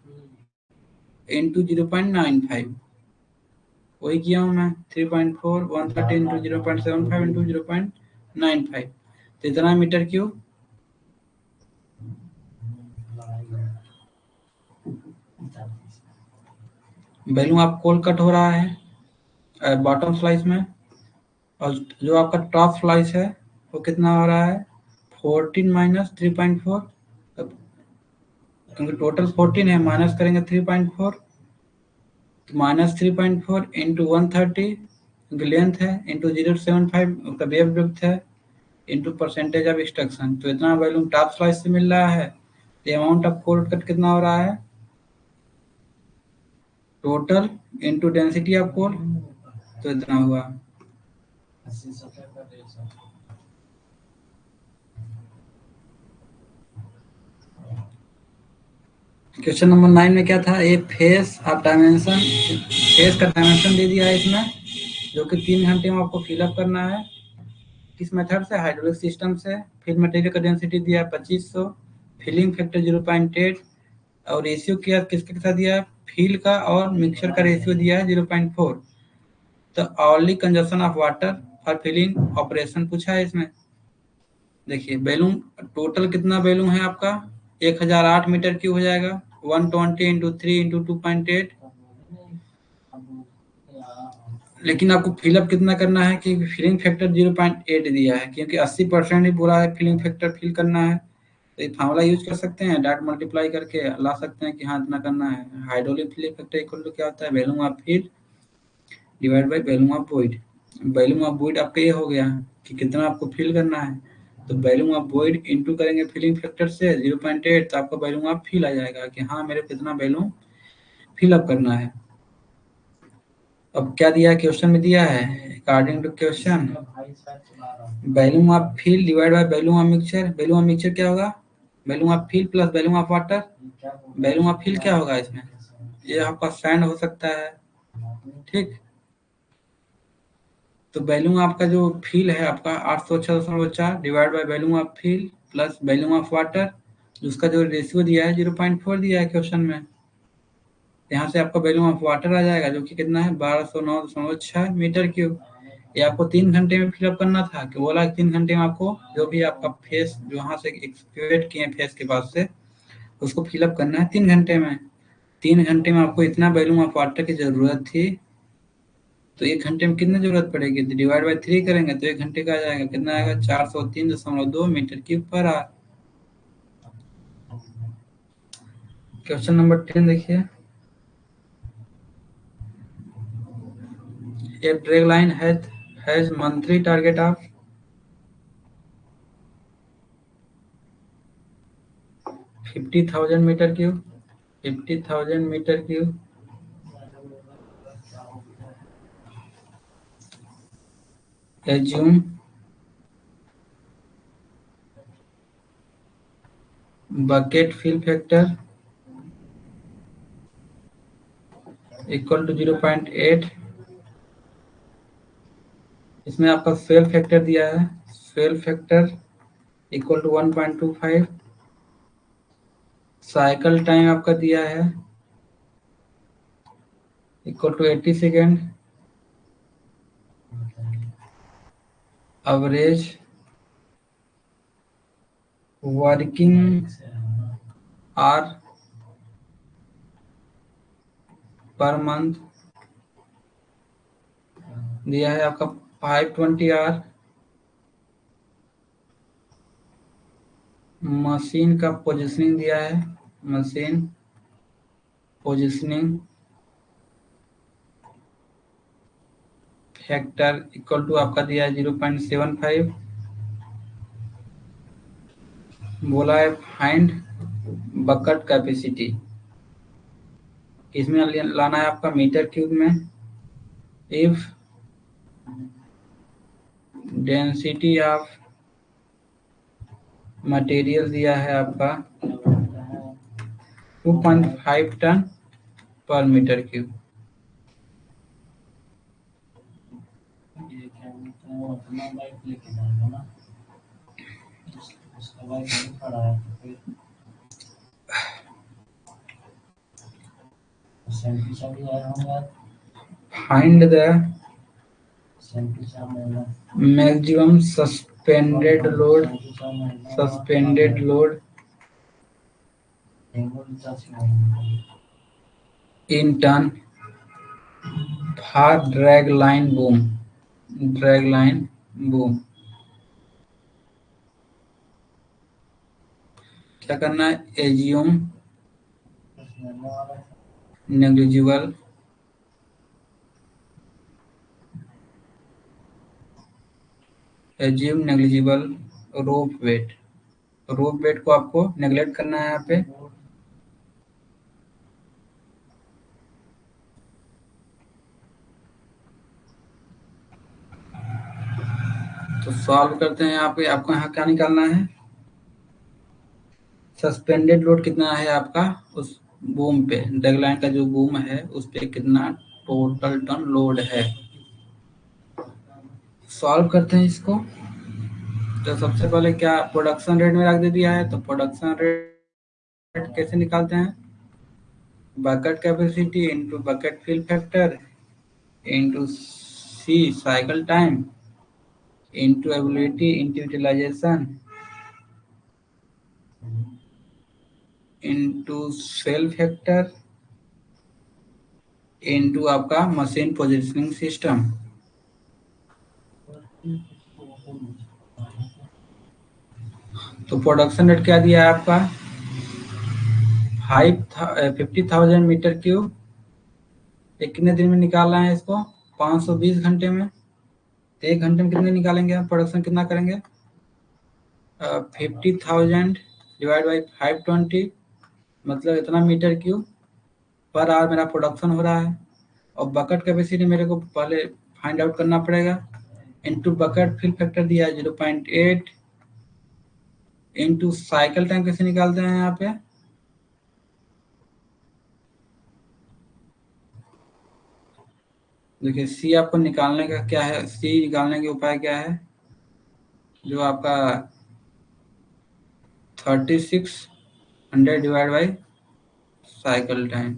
इंटू 0.95। वही किया हूँ मैं, 3.4 130 इंटू 0.75 इंटू 0.95, तो इतना मीटर क्यूब। बैलून आप कोल कट हो रहा है बॉटम स्लाइस में, और जो आपका टॉप स्लाइस है वो कितना हो रहा है, 14 माइनस 3.4। क्योंकि टोटल 14 है, माइनस करेंगे 3.4, तो माइनस 3.4 इंटू 130 लेंथ है, इंटू 0.75 उसका वेव विड्थ है, इंटू परसेंटेज ऑफ एक्सट्रैक्शन। तो इतना वैल्यूम टॉप स्लाइस से मिल रहा है। तो अमाउंट ऑफ कोल कट कितना हो रहा है, total into density of coal, तो इतना हुआ। क्वेश्चन नंबर 9 में क्या था, a face of dimension, face का डायमेंशन दे दिया है इसमें, जो कि 3 घंटे में आपको फिलअप करना है। किस मेथड से, हाइड्रोलिक सिस्टम से। फिल मटेरियल का डेंसिटी दिया है 2500, फिलिंग फैक्टर 0.8, और रेशियो क्या किसके साथ दिया है, फील का और मिक्सचर का रेशियो दिया है 0.4। तो hourly consumption of water for filling operation पूछा है इसमें। देखिए बैलून टोटल कितना बैलून है आपका, 1008 मीटर क्यूब हो जाएगा, 120 इंटू 3 इंटू 2.8। लेकिन आपको फिलअप कितना करना है, कि फिलिंग फैक्टर 0.8 दिया है, क्योंकि 80% ही पूरा है फिलिंग फैक्टर फिल करना है। तो ये फार्मूला यूज कर सकते हैं, डॉट मल्टीप्लाई करके ला सकते हैं कि हाँ इतना करना है। Hydraulic filling factor equal to क्या होता है, volume of fill divide by volume of void. Volume of void आपका ये हो गया कि कितना आपको फिल करना है, तो वॉल्यूम ऑफ वॉइड इनटू करेंगे फिलिंग फैक्टर से 0.8, तो आपका वॉल्यूम ऑफ फिल आ जाएगा कि हाँ मेरे कितना वॉल्यूम फिल अप करना है। अब क्या दिया है क्वेश्चन में, दिया है according to question, volume of fill divide by volume of mixture. Volume of mixture क्या होगा, volume of fill plus volume of water. Volume of fill क्या होगा इसमें, ये आपका सैंड हो सकता है, ठीक। तो वॉल्यूम आपका जो फिल है आपका 806.4 divide by volume of fill plus volume of water, उसका जो रेशियो दिया है 0.4 दिया है क्वेश्चन में। यहाँ से आपका वॉल्यूम ऑफ वाटर आ जाएगा, जो कि कितना है 1209.6 मीटर क्यूब। ये आपको 3 घंटे में फिलअप करना था, कि बोला 3 घंटे में आपको जो भी आपका फेस जो यहाँ से एक्सक्यूट किए फेस के पास से, उसको फिलअप करना है 3 घंटे में। 3 घंटे में आपको इतना वॉल्यूम ऑफ वाटर की जरूरत थी, तो 1 घंटे में कितनी जरूरत पड़ेगी, तो डिवाइड बाय 3 करेंगे तो 1 घंटे का आ जाएगा, कितना आएगा 403.2 metre cube per hour. Question number 10 देखिए, a drag line has monthly target of 50,000 metre cube, 50,000 metre cube. assume bucket fill factor equal to 0.8। इसमें आपका फेल फैक्टर दिया है, fill factor equal to 1.25। Cycle time आपका दिया है equal to 80 second, average working hour per month दिया है आपका 520 आवर। मशीन का पोजीशनिंग दिया है, machine positioning factor equal to आपका दिया है 0.75। बोला है फाइंड बकेट कैपेसिटी, इसमें लाना है आपका मीटर क्यूब में। इफ डेंसिटी ऑफ मटेरियल दिया है आपका 2.5 ton per metre cube. Find the maximum suspended load in ton for drag line boom। क्या करना है, एज्यूम नेग्लिजिबल रोप वेट को आपको नेग्लेक्ट करना है यहाँ पे। तो सॉल्व करते हैं। यहाँ पे आपको यहाँ क्या निकालना है, सस्पेंडेड लोड कितना है आपका उस बूम पे, ड्रैग का जो बूम है उस पे कितना टोटल टन लोड है। सॉल्व करते हैं इसको। तो सबसे पहले क्या प्रोडक्शन रेट में रख दे दिया है, तो प्रोडक्शन रेट कैसे निकालते हैं, bucket capacity into bucket fill factor into C cycle time into ability into utilisation into cell factor into आपका मशीन पोजीशनिंग सिस्टम। तो प्रोडक्शन रेट क्या दिया है आपका 50,000 मीटर क्यूब। कितने दिन में निकालना है इसको, 520 घंटे में। तो 1 घंटे में कितने निकालेंगे आप, प्रोडक्शन कितना करेंगे, 50,000 डिवाइड बाई 520 मतलब इतना मीटर क्यूब पर आवर मेरा प्रोडक्शन हो रहा है। और बकेट कैपेसिटी मेरे को पहले फाइंड आउट करना पड़ेगा, इनटू बकेट फिल फैक्टर दिया है 0.8 इनटू साइकिल टाइम कैसे निकालते हैं यहाँ पे, देखिए सी आपको निकालने का क्या है, सी निकालने के उपाय क्या है, जो आपका 3600 डिवाइड बाई साइकिल टाइम।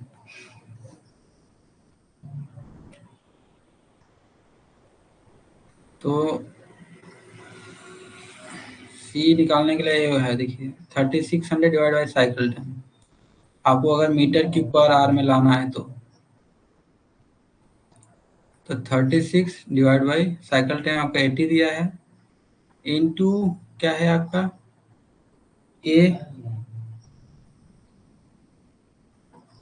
तो सी निकालने के लिए ये है, देखिए 3600 डिवाइड बाई साइकिल टाइम, आपको अगर मीटर क्यूब पर आवर में लाना है तो 36 डिवाइड बाई साइकिल टाइम आपका 80 दिया है, इनटू क्या है आपका ए,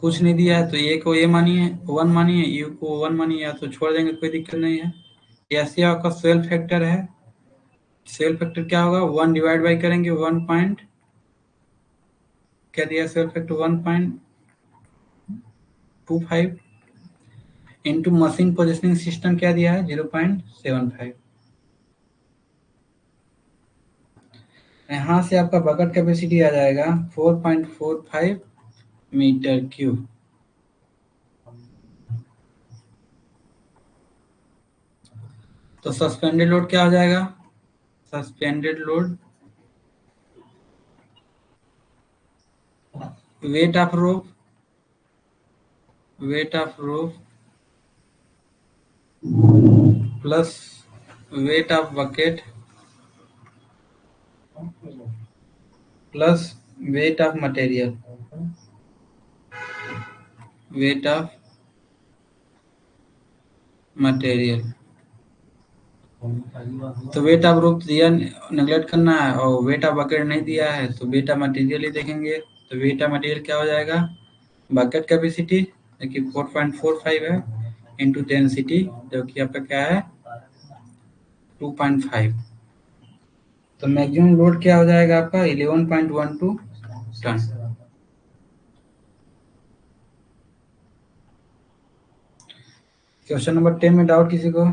कुछ नहीं दिया है तो ए को ए मानिए 1 मानिए, यू को 1 मानिए, या तो छोड़ देंगे कोई दिक्कत नहीं है। ऐसे आपका सेल फैक्टर है, सेल फैक्टर क्या होगा 1 डिवाइड बाई करेंगे 1 पॉइंट, क्या दिया swell factor 1.25 into machine positioning system क्या दिया है 0.75। यहाँ से आपका बकेट कैपेसिटी आ जाएगा 4.45 मीटर क्यूब। तो सस्पेंडेड लोड क्या हो जाएगा, suspended load weight of rope plus weight of bucket plus weight of material. weight of material तो वेट ऑफ रोप दिया, नेगलेक्ट करना है, और वेट ऑफ बकेट नहीं दिया है तो वेट ऑफ मटेरियल ही देखेंगे। तो वेट ऑफ मटेरियल क्या हो जाएगा, बकेट कैपेसिटी देखिए 4.45 है इंटू डेंसिटी जो कि आपका क्या है 2.5, तो मैक्सिमम लोड क्या हो जाएगा आपका 11.12 टन। क्वेश्चन नंबर 10 में डाउट किसी को?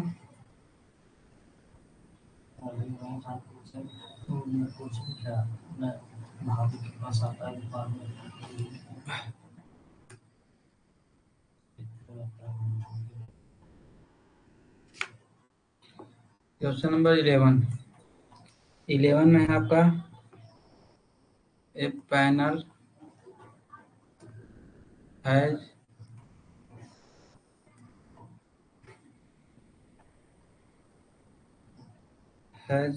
क्वेश्चन नंबर 11 में है आपका a panel has has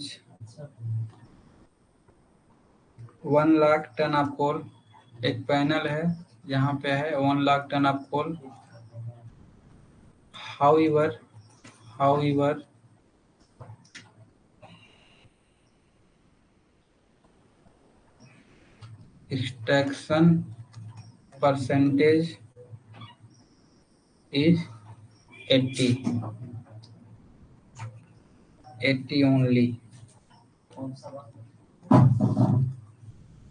1 lakh ton of coal. एक पैनल है यहाँ पे है 1 lakh ton of coal. however extraction percentage is 80 only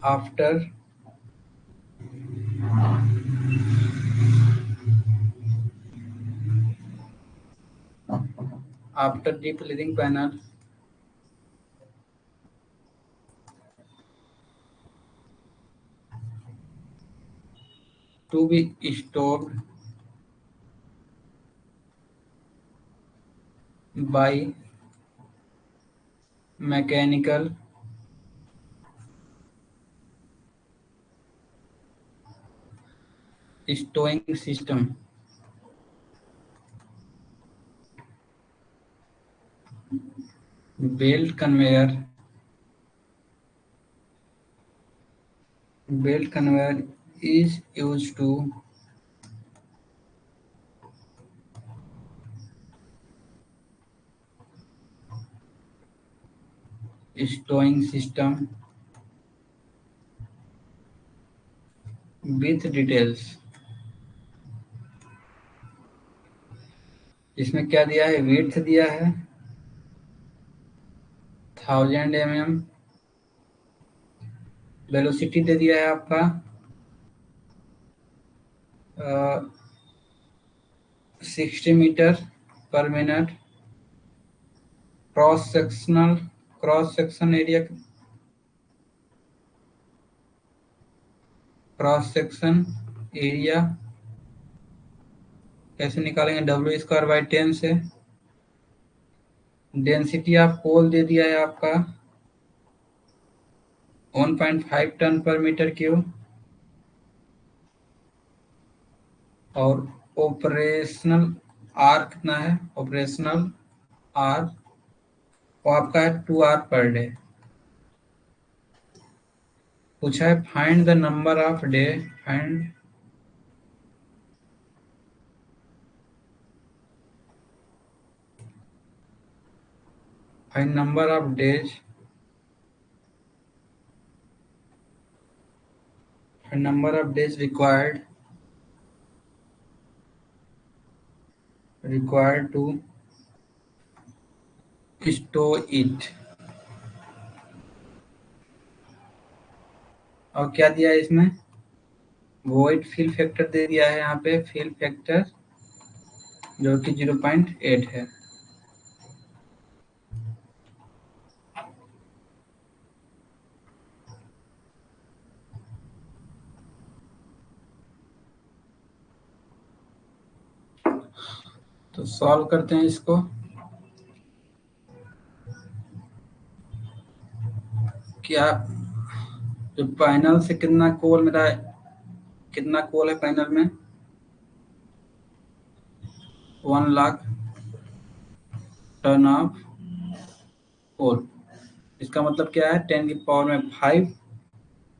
after depleting panel to be stopped by mechanical stowing system. Belt conveyor is used to stowing system with details। इसमें क्या दिया है, width दिया है 1000 mm, वेलोसिटी दे दिया है आपका 60 metre per minute, cross section area कैसे निकालेंगे, W²/10 से। डेंसिटी ऑफ कोल दे दिया है आपका 1.5 टन पर मीटर क्यूब, और ऑपरेशनल आर कितना है, ऑपरेशनल आर वो आपका है 2 आर पर डे। पूछा है find the number of day, find number of days, number of days required to store it। और क्या दिया है इसमें, वॉइड फिल फैक्टर दे दिया है यहाँ पे, फिल फैक्टर जो कि 0.8 है। तो सॉल्व करते हैं इसको। क्या जो पैनल से कितना कोल मेरा कितना कोल है पैनल में? 1 लाख टन ऑफ कोल। इसका मतलब क्या है? 10⁵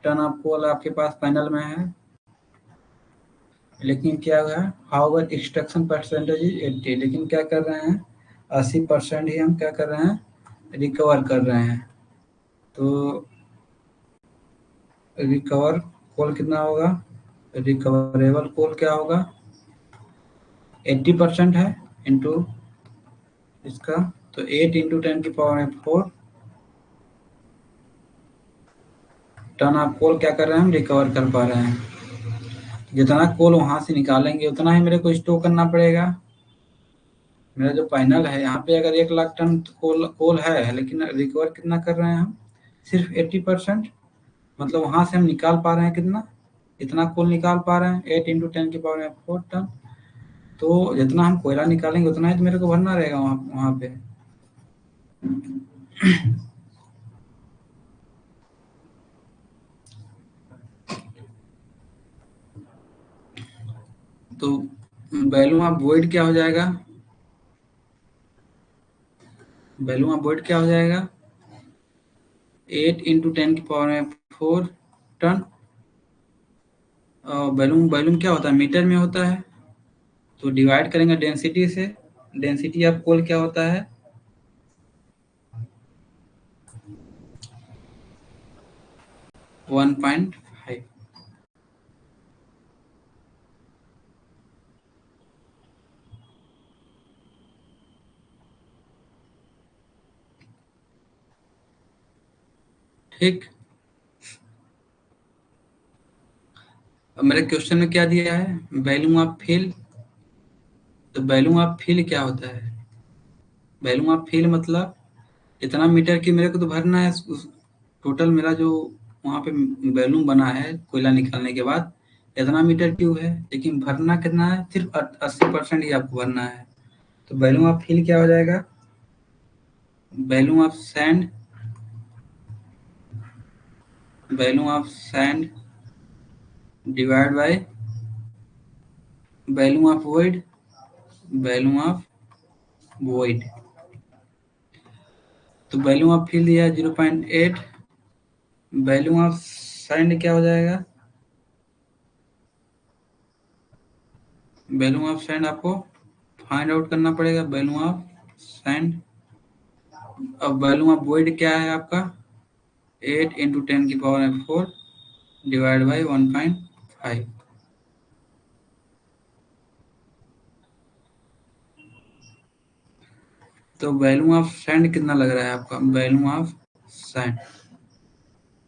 टन ऑफ कोल आपके पास पैनल में है। लेकिन क्या हुआ है? However extraction percentage is 80। लेकिन क्या कर रहे हैं? 80% ही हम क्या कर रहे हैं? रिकवर कर रहे हैं। तो रिकवर कोल कितना होगा? रिकवरेबल कोल क्या होगा? 80% है इंटू इसका, तो 8 इंटू 10⁴ टन ऑफ कोल क्या कर रहे हैं? हम रिकवर कर पा रहे हैं। जितना कोल वहां से निकालेंगे उतना ही मेरे को स्टोर करना पड़ेगा। मेरा जो पैनल है यहाँ पे अगर 1 लाख टन कोल कोल है, लेकिन रिकवर कितना कर रहे हैं हम? सिर्फ 80%। मतलब वहां से हम निकाल पा रहे हैं कितना? इतना कोल निकाल पा रहे हैं 8 इंटू 10⁴ टन। तो जितना हम कोयला निकालेंगे उतना ही तो मेरे को भरना रहेगा वहाँ वहाँ पे। तो वैल्यू ऑफ वॉइड क्या हो जाएगा? वैल्यू ऑफ वॉइड क्या हो जाएगा? 8 इंटू 10⁴ टन। वैल्यूम वैल्यूम क्या होता है? मीटर में होता है। तो डिवाइड करेंगे डेंसिटी से। डेंसिटी ऑफ कोल क्या होता है? 1.5। ठीक। अब मेरे क्वेश्चन में क्या दिया है? Volume of fill. तो वैल्यूम ऑफ फिल क्या होता है? वैल्यूम ऑफ फिल मतलब इतना मीटर की मेरे को तो भरना है। उस टोटल मेरा जो वहाँ पे वैल्यूम बना है कोयला निकालने के बाद, इतना मीटर क्यूब है। लेकिन भरना कितना है? सिर्फ 80% ही आपको भरना है। तो वैल्यूम ऑफ फिल क्या हो जाएगा? Volume of sand, volume of sand divide by volume of void, volume of void. तो वैल्यूम ऑफ फिल दिया है 0.8। वैल्यूम ऑफ सैंड क्या हो जाएगा? वैल्यूम ऑफ सैंड आपको फाइंड आउट करना पड़ेगा। Volume of sand. अब वैल्यूम ऑफ वॉइड क्या है आपका? 8 इंटू 10⁴ डिवाइड बाई 1.5। तो वैल्यूम ऑफ सैंड कितना लग रहा है आपका? वैल्यूम ऑफ सैंड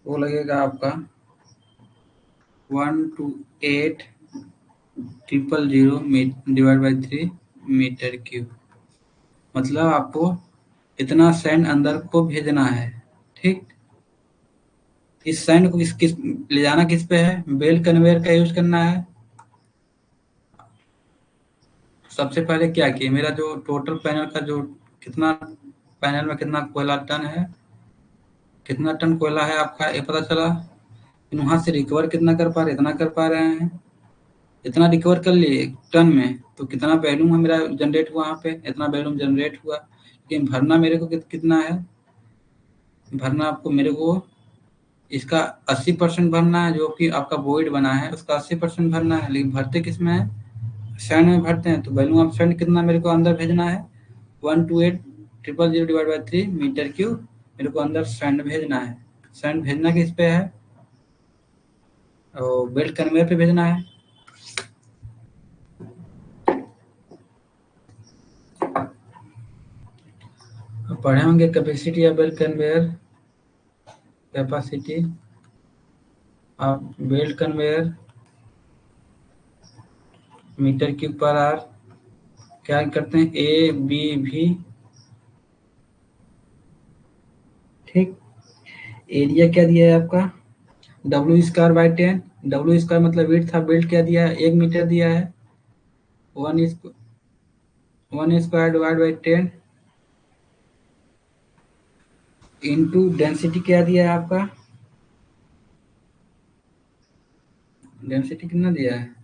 वो लगेगा आपका 128,000 डिवाइड बाई 3 मीटर क्यूब। मतलब आपको इतना सैंड अंदर को भेजना है। ठीक। इस सैंड को किस ले जाना किस पे है? बेल कन्वेयर का यूज करना है। सबसे पहले क्या किए? मेरा जो टोटल पैनल का जो कितना पैनल में कितना कोयला टन है, कितना टन कोयला है आपका ये पता चला। वहां से रिकवर कितना कर पा रहे? इतना कर पा रहे हैं। इतना रिकवर कर लिए टन में, तो कितना वैल्यूम है मेरा जनरेट हुआ? वहाँ पे इतना वैल्यूम जनरेट हुआ। लेकिन भरना मेरे को कितना है? भरना आपको मेरे को इसका 80% भरना है। जो कि आपका वॉइड बना है उसका 80% भरना है। लेकिन भरते किस में है? सैंड में भरते हैं। तो वैल्यूम ऑफ सैंड कितना मेरे को अंदर भेजना है? 128,000 डिवाइड बाई 3 मीटर क्यूब मेरे को अंदर सैंड भेजना है। सैंड भेजना किस पे है? और बेल्ट कन्वेयर पे भेजना है। पढ़े होंगे capacity of belt conveyor, capacity of belt conveyor metre cube per hour. क्या करते हैं? ए बी भी। ठीक। एरिया क्या दिया है आपका? W²/10। W² मतलब विड्थ था। बेल्ट क्या दिया है? 1 मीटर दिया है। 1² डिवाइड बाई 10 इंटू डेंसिटी क्या दिया है आपका? डेंसिटी कितना दिया है?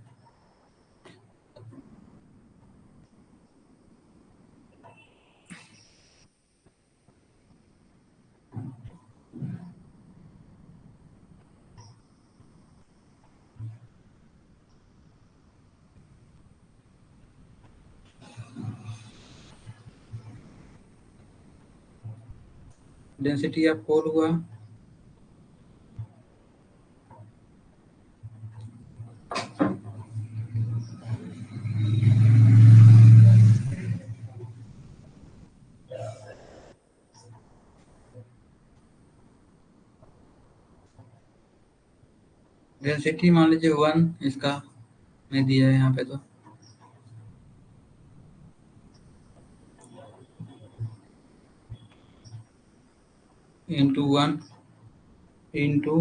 डेंसिटी ऑफ कोल हुआ डेंसिटी मान लीजिए 1 इसका नहीं दिया है यहाँ पे तो इंटू 1 इंटू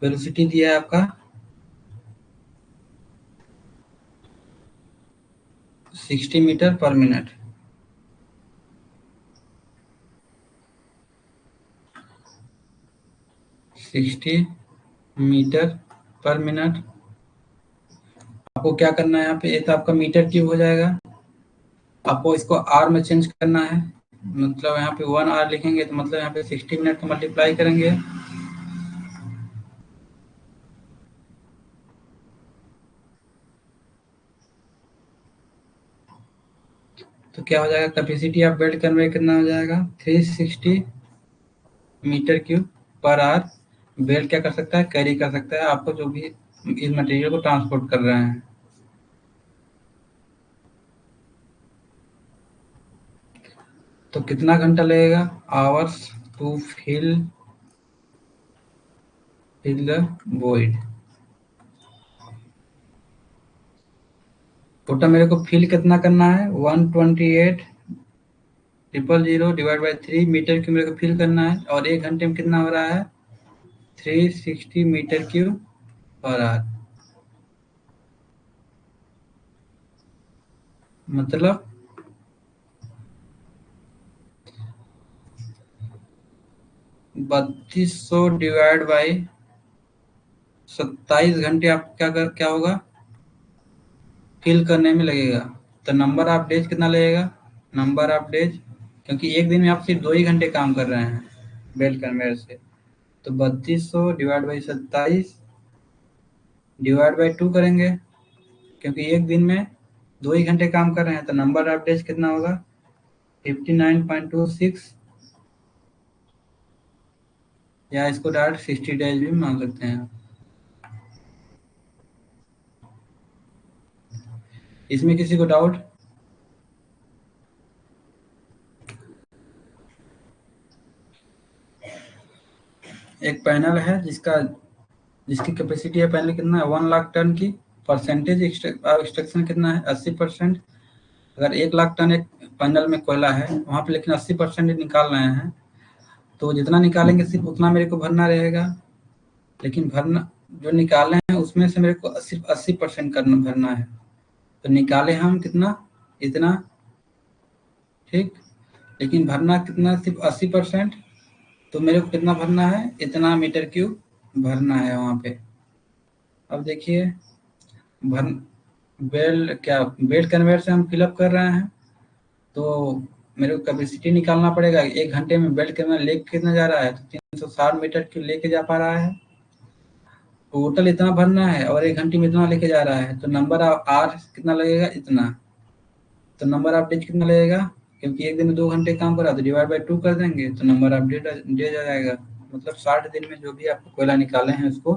वेलोसिटी दिया है आपका 60 metre per minute. Sixty metre per minute. आपको क्या करना है यहाँ पे, ये तो आपका मीटर क्यूब हो जाएगा, आपको इसको आर में चेंज करना है। मतलब यहाँ पे 1 आर लिखेंगे तो मतलब यहाँ पे 60 मिनट को मल्टीप्लाई करेंगे तो क्या हो जाएगा, कैपेसिटी ऑफ बेड कन्वे कितना हो जाएगा 360 metre cube per are. Belt क्या कर सकता है, कैरी कर सकता है आपको जो भी इस मटेरियल को ट्रांसपोर्ट कर रहे हैं। तो कितना घंटा लगेगा, hours to fill the void। Total मेरे को फिल कितना करना है, 128,000 डिवाइड बाई 3 मीटर क्यूब मेरे को फिल करना है, और 1 घंटे में कितना हो रहा है 360 मीटर क्यूब पर आवर। मतलब 3200 डिवाइड बाई 27 घंटे आप क्या होगा फिल करने में लगेगा। तो नंबर ऑफ डेज कितना लगेगा, नंबर ऑफ डेज, क्योंकि एक दिन में आप सिर्फ 2 ही घंटे काम कर रहे हैं बेल्ट कन्वेयर से, तो 3200 डिवाइड बाई 27 डिवाइड बाई 2 करेंगे, क्योंकि एक दिन में 2 ही घंटे काम कर रहे हैं, तो नंबर ऑफ डेज कितना होगा 59.26, या इसको डायरेक्ट 60 डेज भी मान सकते हैं। इसमें किसी को डाउट? एक पैनल है जिसकी कैपेसिटी है पैनल कितना है 1 लाख टन की। परसेंटेज एक्सट्रैक्शन कितना है 80%। अगर 1 लाख टन एक पैनल में कोयला है वहां पे, लेकिन 80% निकाल रहे हैं, तो जितना निकालेंगे सिर्फ उतना मेरे को भरना रहेगा। लेकिन भरना जो निकाले हैं उसमें से मेरे को सिर्फ 80% करना भरना है, तो निकाले हम कितना, इतना, ठीक। लेकिन भरना कितना, सिर्फ 80%, तो मेरे को कितना भरना है, इतना मीटर क्यूब भरना है वहां पे। अब देखिए भर बेल्ट कन्वेयर से हम फिलअप कर रहे हैं, तो मेरे को कैपेसिटी निकालना पड़ेगा। 1 घंटे में बेल्ट कन्वेयर लेके कितना जा रहा है, तो 360 मीटर क्यूब लेके जा पा रहा है, टोटल इतना भरना है, और 1 घंटे में इतना लेके जा रहा है, तो नंबर ऑफ आर कितना लगेगा, इतना। तो नंबर ऑफ डेज कितना लगेगा, क्योंकि एक दिन में 2 घंटे काम करा तो डिवाइड बाई 2 कर देंगे, तो नंबर ऑफ डेज आ जाएगा। मतलब 60 दिन में जो भी आपको कोयला निकाले हैं उसको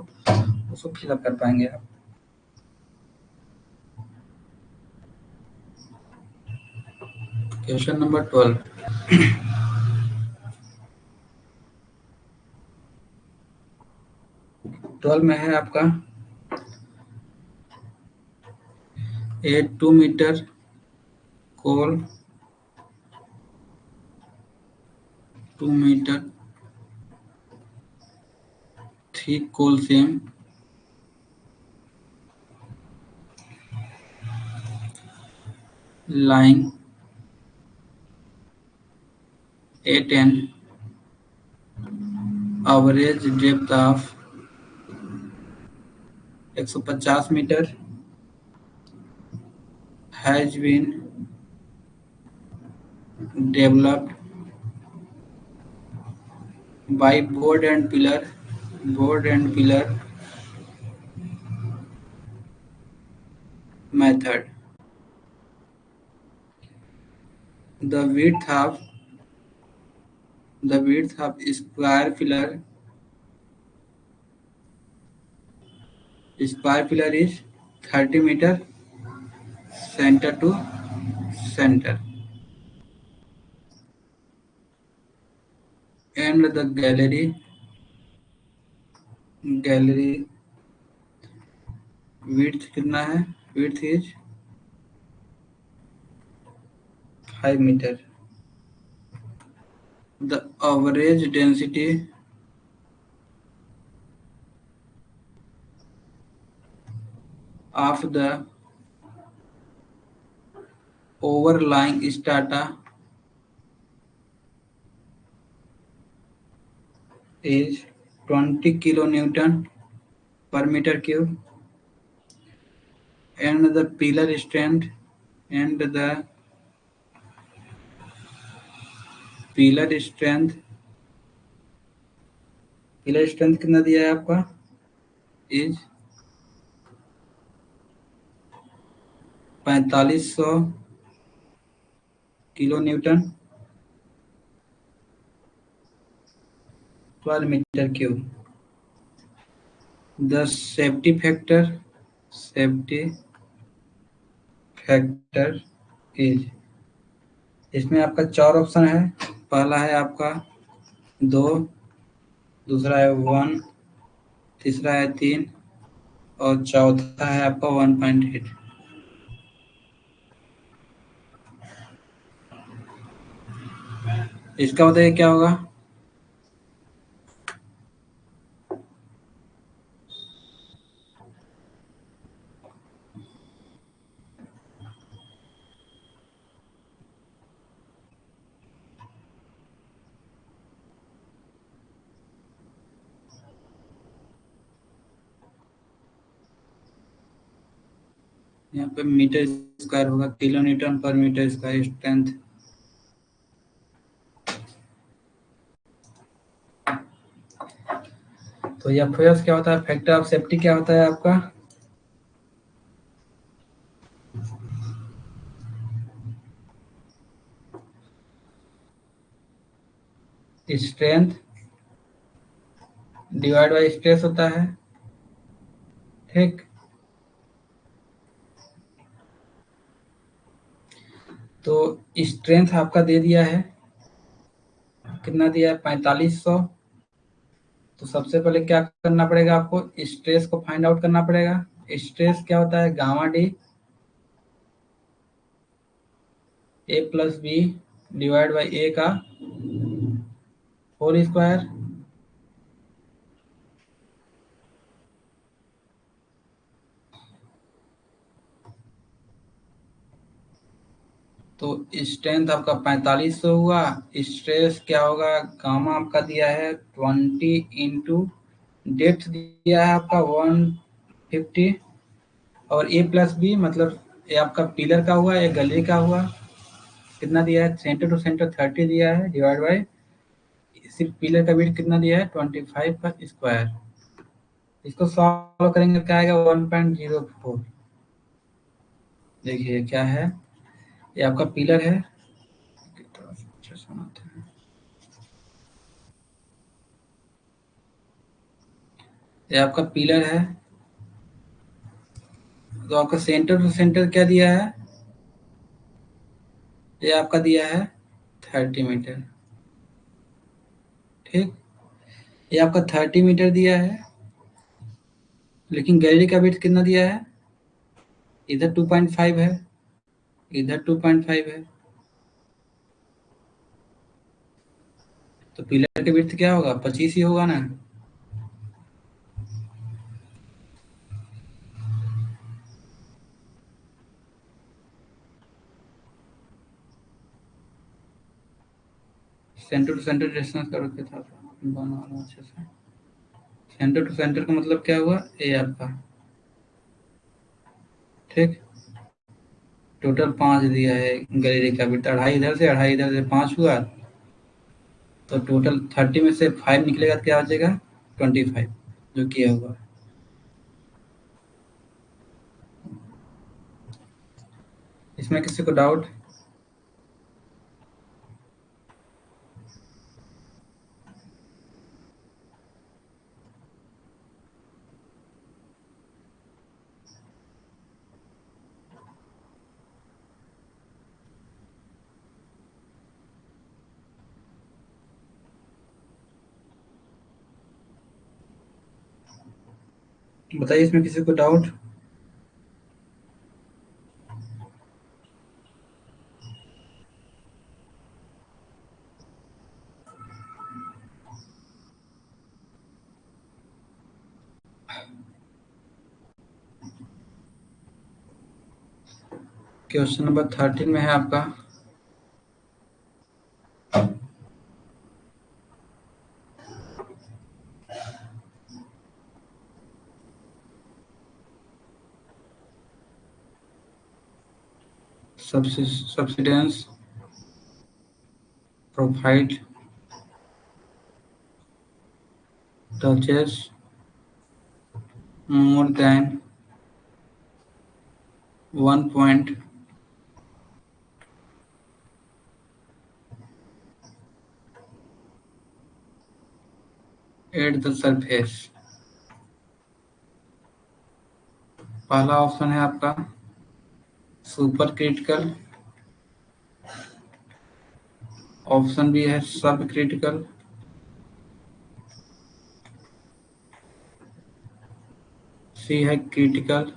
फिलअप कर पाएंगे आप। Question number 12। 12 में है आपका, a 2 metre coal 2 metre thick coal seam lying at an average depth of 150 metre has been developed by board and pillar method. The width of square pillar is 30 meter center to center, and the gallery width कितना है? Width is 5 meter. The average density of the overlying strata is 20 kilonewton per meter cube, and the pillar strength and the pillar strength कितना दिया है आपका? Is 4500 kilo newton per metre cube. The safety factor is, इसमें आपका 4 option है. पहला है आपका 2, दूसरा है 1, तीसरा है 3 और चौथा है आपका 1.8. इसका बताइए क्या होगा? यहाँ पे मीटर स्क्वायर होगा, kilo newton per metre square strength. तो यह फोर्स क्या होता है? फैक्टर ऑफ सेफ्टी क्या होता है आपका? स्ट्रेंथ डिवाइड बाय स्ट्रेस होता है. ठीक, तो स्ट्रेंथ आपका दे दिया है, कितना दिया है? 4500. तो सबसे पहले क्या करना पड़ेगा आपको? स्ट्रेस को फाइंड आउट करना पड़ेगा. स्ट्रेस क्या होता है? Gamma D A plus B divide by A का होल स्क्वायर. तो स्ट्रेंथ आपका 4500 हुआ. स्ट्रेस क्या होगा? गामा आपका दिया है 20 इंटू डेप्थ दिया है आपका 150 और ए प्लस बी मतलब ये आपका पिलर का हुआ, ये गैलरी का हुआ. कितना दिया है? सेंटर टू सेंटर 30 दिया है डिवाइड बाई सिर्फ पिलर का वेट कितना दिया है? 25 का स्क्वायर. इसको सॉल्व करेंगे क्या आएगा? 1.04. देखिए क्या है, ये आपका पिलर है. ये आपका पिलर है. तो आपका सेंटर टू सेंटर क्या दिया है? ये आपका दिया है 30 मीटर. ठीक, ये आपका 30 मीटर दिया है, लेकिन गैलरी का वेट कितना दिया है? इधर 2.5 है, इधर 2.5 है. तो पिलर का वेट क्या होगा? 25 ही होगा ना. सेंटर टू सेंटर डिस्टेंस का रखे था बना अच्छे से. सेंटर टू सेंटर का मतलब क्या हुआ? ये आपका ठीक, टोटल 5 दिया है गैलेरी का विड्थ, 2.5 5 हुआ, तो टोटल 30 में से 5 निकलेगा तो क्या हो जाएगा 25, जो किया हुआ। इसमें किसी को डाउट? बताइए, इसमें किसी को डाउट? क्वेश्चन नंबर 13 में है आपका, subsidence provide touches more than 1 point at the surface। पहला ऑप्शन है आपका सुपर क्रिटिकल, ऑप्शन बी है सब क्रिटिकल, सी है क्रिटिकल,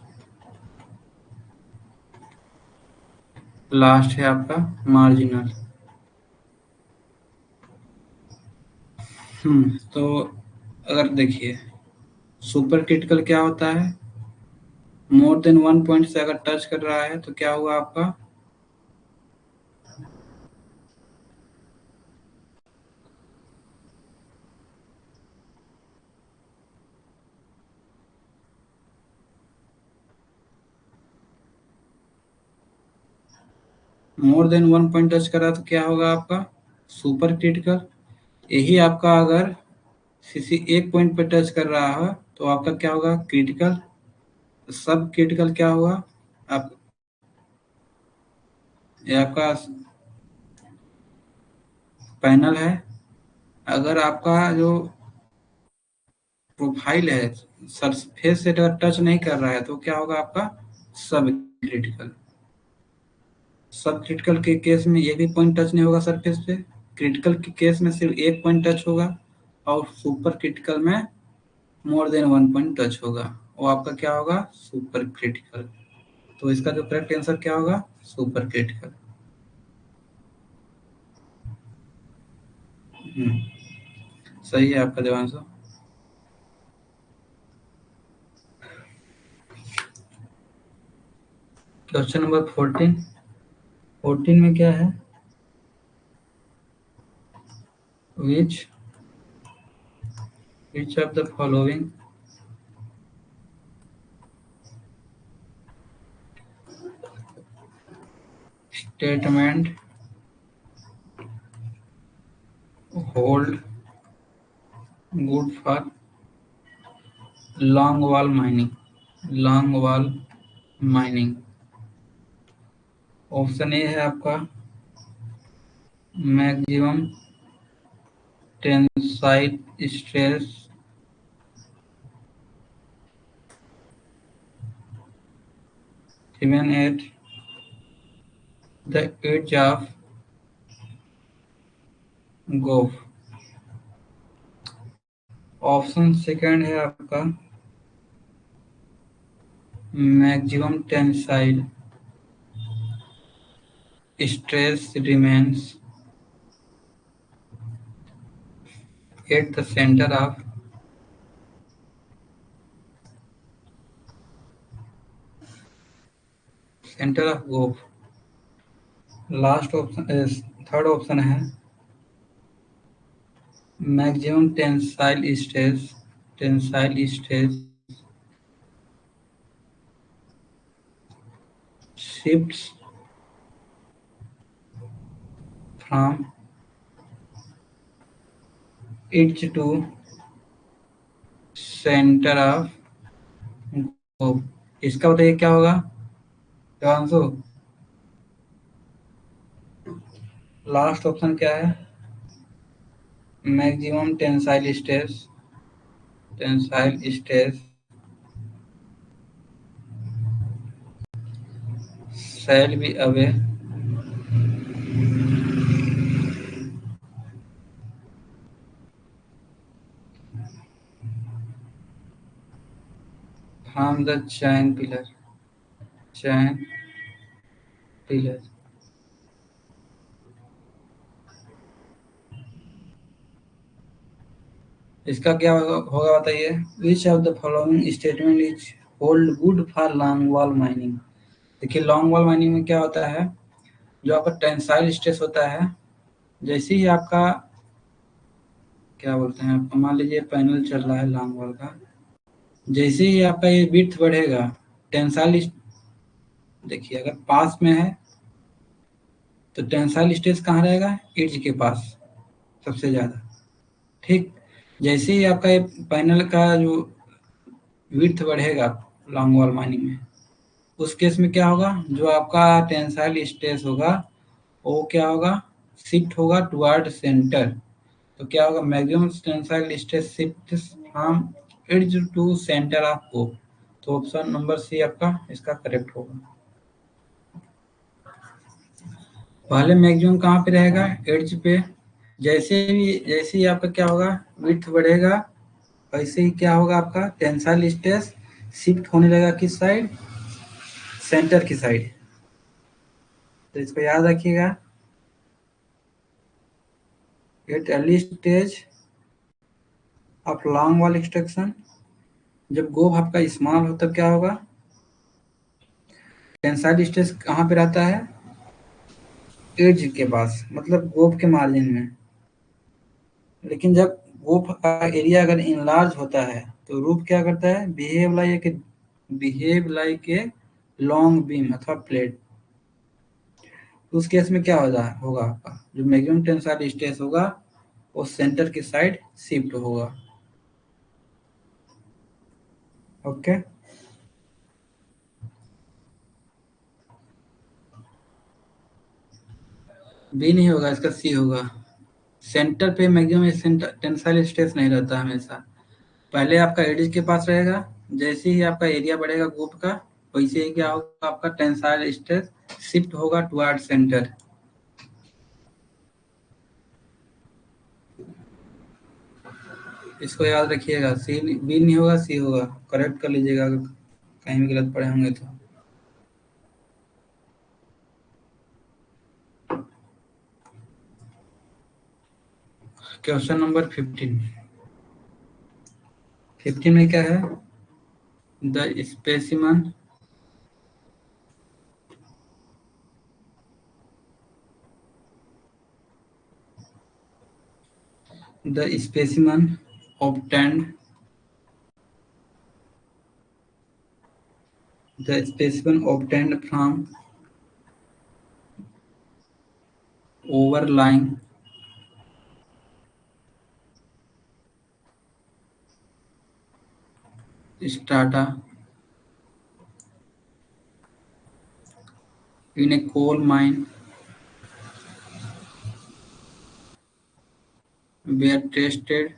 लास्ट है आपका मार्जिनल। तो अगर देखिए, सुपर क्रिटिकल क्या होता है, मोर देन 1 पॉइंट से अगर टच कर रहा है तो क्या हुआ आपका, मोर देन 1 पॉइंट टच कर रहा है तो क्या होगा आपका सुपर क्रिटिकल। यही आपका अगर किसी एक पॉइंट पे टच कर रहा है तो आपका क्या होगा क्रिटिकल। सब क्रिटिकल क्या होगा आप, ये आपका पैनल है। अगर आपका जो प्रोफाइल है सरफेस से अगर टच नहीं कर रहा है तो क्या होगा आपका सब क्रिटिकल। सब क्रिटिकल के केस में एक भी पॉइंट टच नहीं होगा सरफेस पे, क्रिटिकल के केस में सिर्फ एक पॉइंट टच होगा, और सुपर क्रिटिकल में मोर देन 1 पॉइंट टच होगा, वो आपका क्या होगा सुपर क्रिटिकल। तो इसका जो करेक्ट आंसर क्या होगा सुपर क्रिटिकल। सही है आपका जवाब। क्वेश्चन नंबर 14, 14 में क्या है, which of the following statement hold good for long wall mining, long wall mining। Option A है आपका maximum tensile stress, given at the edge of gulf। Option second है आपका maximum tensile stress remains at the center of gulf। Last option, third option है maximum tensile stress shifts from edge to center of globe। इसका बताइए क्या होगा Devanshu. Last option क्या है? Maximum tensile stress. Tensile stress shall be away from the chain pillar। chain pillar। इसका क्या होगा बताइए। Which of the following statement is hold good for long wall mining. देखिए लॉन्ग वॉल माइनिंग में क्या होता है, जो आपका टेंसाइल स्ट्रेस होता है, जैसे ही आपका क्या बोलते हैं, मान लीजिए पैनल चल रहा है लॉन्ग वॉल का, जैसे ही आपका ये विड्थ बढ़ेगा टेंसाइल, देखिए अगर पास में है तो टेंसाइल स्ट्रेस कहाँ रहेगा, एज के पास सबसे ज्यादा। ठीक, जैसे ही आपका ये पैनल का जो विड्थ बढ़ेगा लॉन्ग वॉल माइनिंग में, उस केस में क्या होगा, जो आपका टेंसाइल स्ट्रेस होगा वो क्या होगा, शिफ्ट होगा टुवर्ड सेंटर। तो क्या होगा, maximum tensile stress shift from edge to centre of O. तो ऑप्शन नंबर सी आपका इसका करेक्ट होगा। पहले मैक्सिमम कहाँ पे रहेगा, एज पे। जैसे ही आपका क्या होगा, विड्थ बढ़ेगा, वैसे ही क्या होगा, आपका टेंसाइल स्ट्रेस शिफ्ट होने लगेगा किस साइड, सेंटर की साइड। तो इसको याद रखिएगा। At early stage of long wall extraction, जब गोब आपका स्मॉल हो तब क्या होगा, टेंसाइल स्ट्रेस कहाँ पे रहता है, एज के पास, मतलब गोब के मार्जिन में। लेकिन जब गोब का एरिया अगर इनलार्ज होता है तो रूफ क्या करता है, behave like a long beam अथवा प्लेट। उस केस में क्या होगा आपका जो मैक्सिमम टेंसाइल स्ट्रेस होगा वो सेंटर की साइड शिफ्ट होगा। ओके, बी नहीं होगा, इसका सी होगा। सेंटर पे मैक्सिमम टेंसाइल स्ट्रेस नहीं रहता हमेशा, पहले आपका एडिज के पास रहेगा, जैसे ही आपका एरिया बढ़ेगा ग्रुप का, वैसे ही क्या होगा, आपका टेंसाइल स्ट्रेस शिफ्ट होगा टुवर्ड सेंटर। इसको याद रखिएगा, सी बी नहीं होगा, सी होगा। करेक्ट कर लीजिएगा अगर कहीं भी गलत पड़े होंगे तो। Question number 15। 15 में क्या है, the specimen the specimen obtained from overlying strata in a coal mine were tested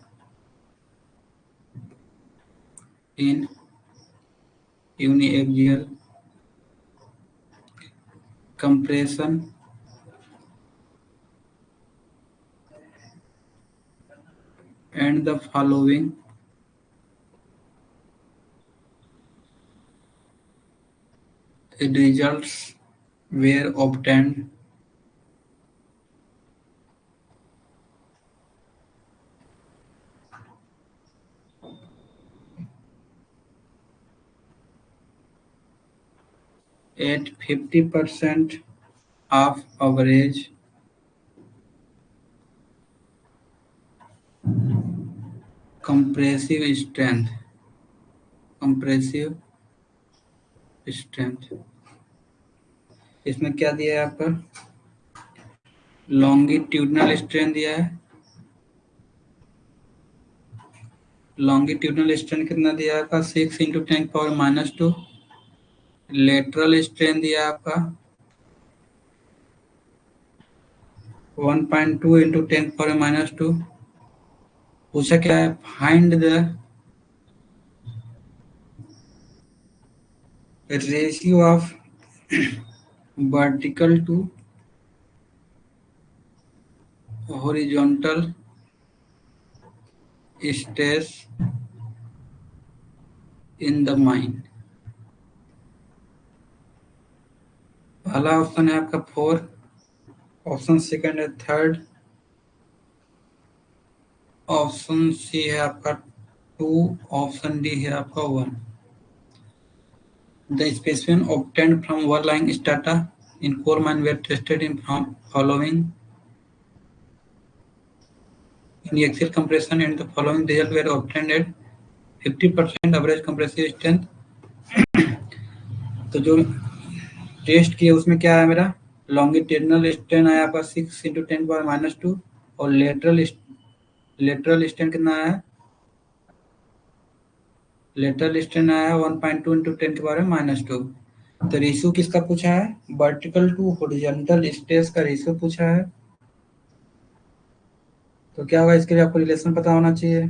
in uniaxial compression and the following results were obtained। At 50% of average compressive strength, compressive strength इसमें क्या दिया है आपका, longitudinal strain दिया है। Longitudinal strain कितना दिया है आपका, 6 × 10⁻²। लेटरल स्ट्रेन दिया है आपका 1.2 × 10⁻²। पूछा क्या है, find the ratio of vertical to horizontal stress in the mine. पहला ऑप्शन है आपका 4, ऑप्शन सेकंड है 3, ऑप्शन सी है आपका 2, ऑप्शन डी है आपका 1। The specimen obtained from overlying strata in coal mine were tested in from following in axial compression, and the following results were obtained at 50% average compressive strength। तो जो test किया उसमें क्या है मेरा, लॉन्गिट्यूडनल स्ट्रेन आया आपका 6 × 10⁻², और लेटरल स्ट्रेन कितना आया है, लेटरल स्ट्रेन आया है 1.2 × 10⁻²। तो रेशियो किसका पूछा है, वर्टिकल टू हॉरिजॉन्टल स्ट्रेस का रेशियो पूछा है। तो क्या होगा, इसके लिए आपको रिलेशन पता होना चाहिए।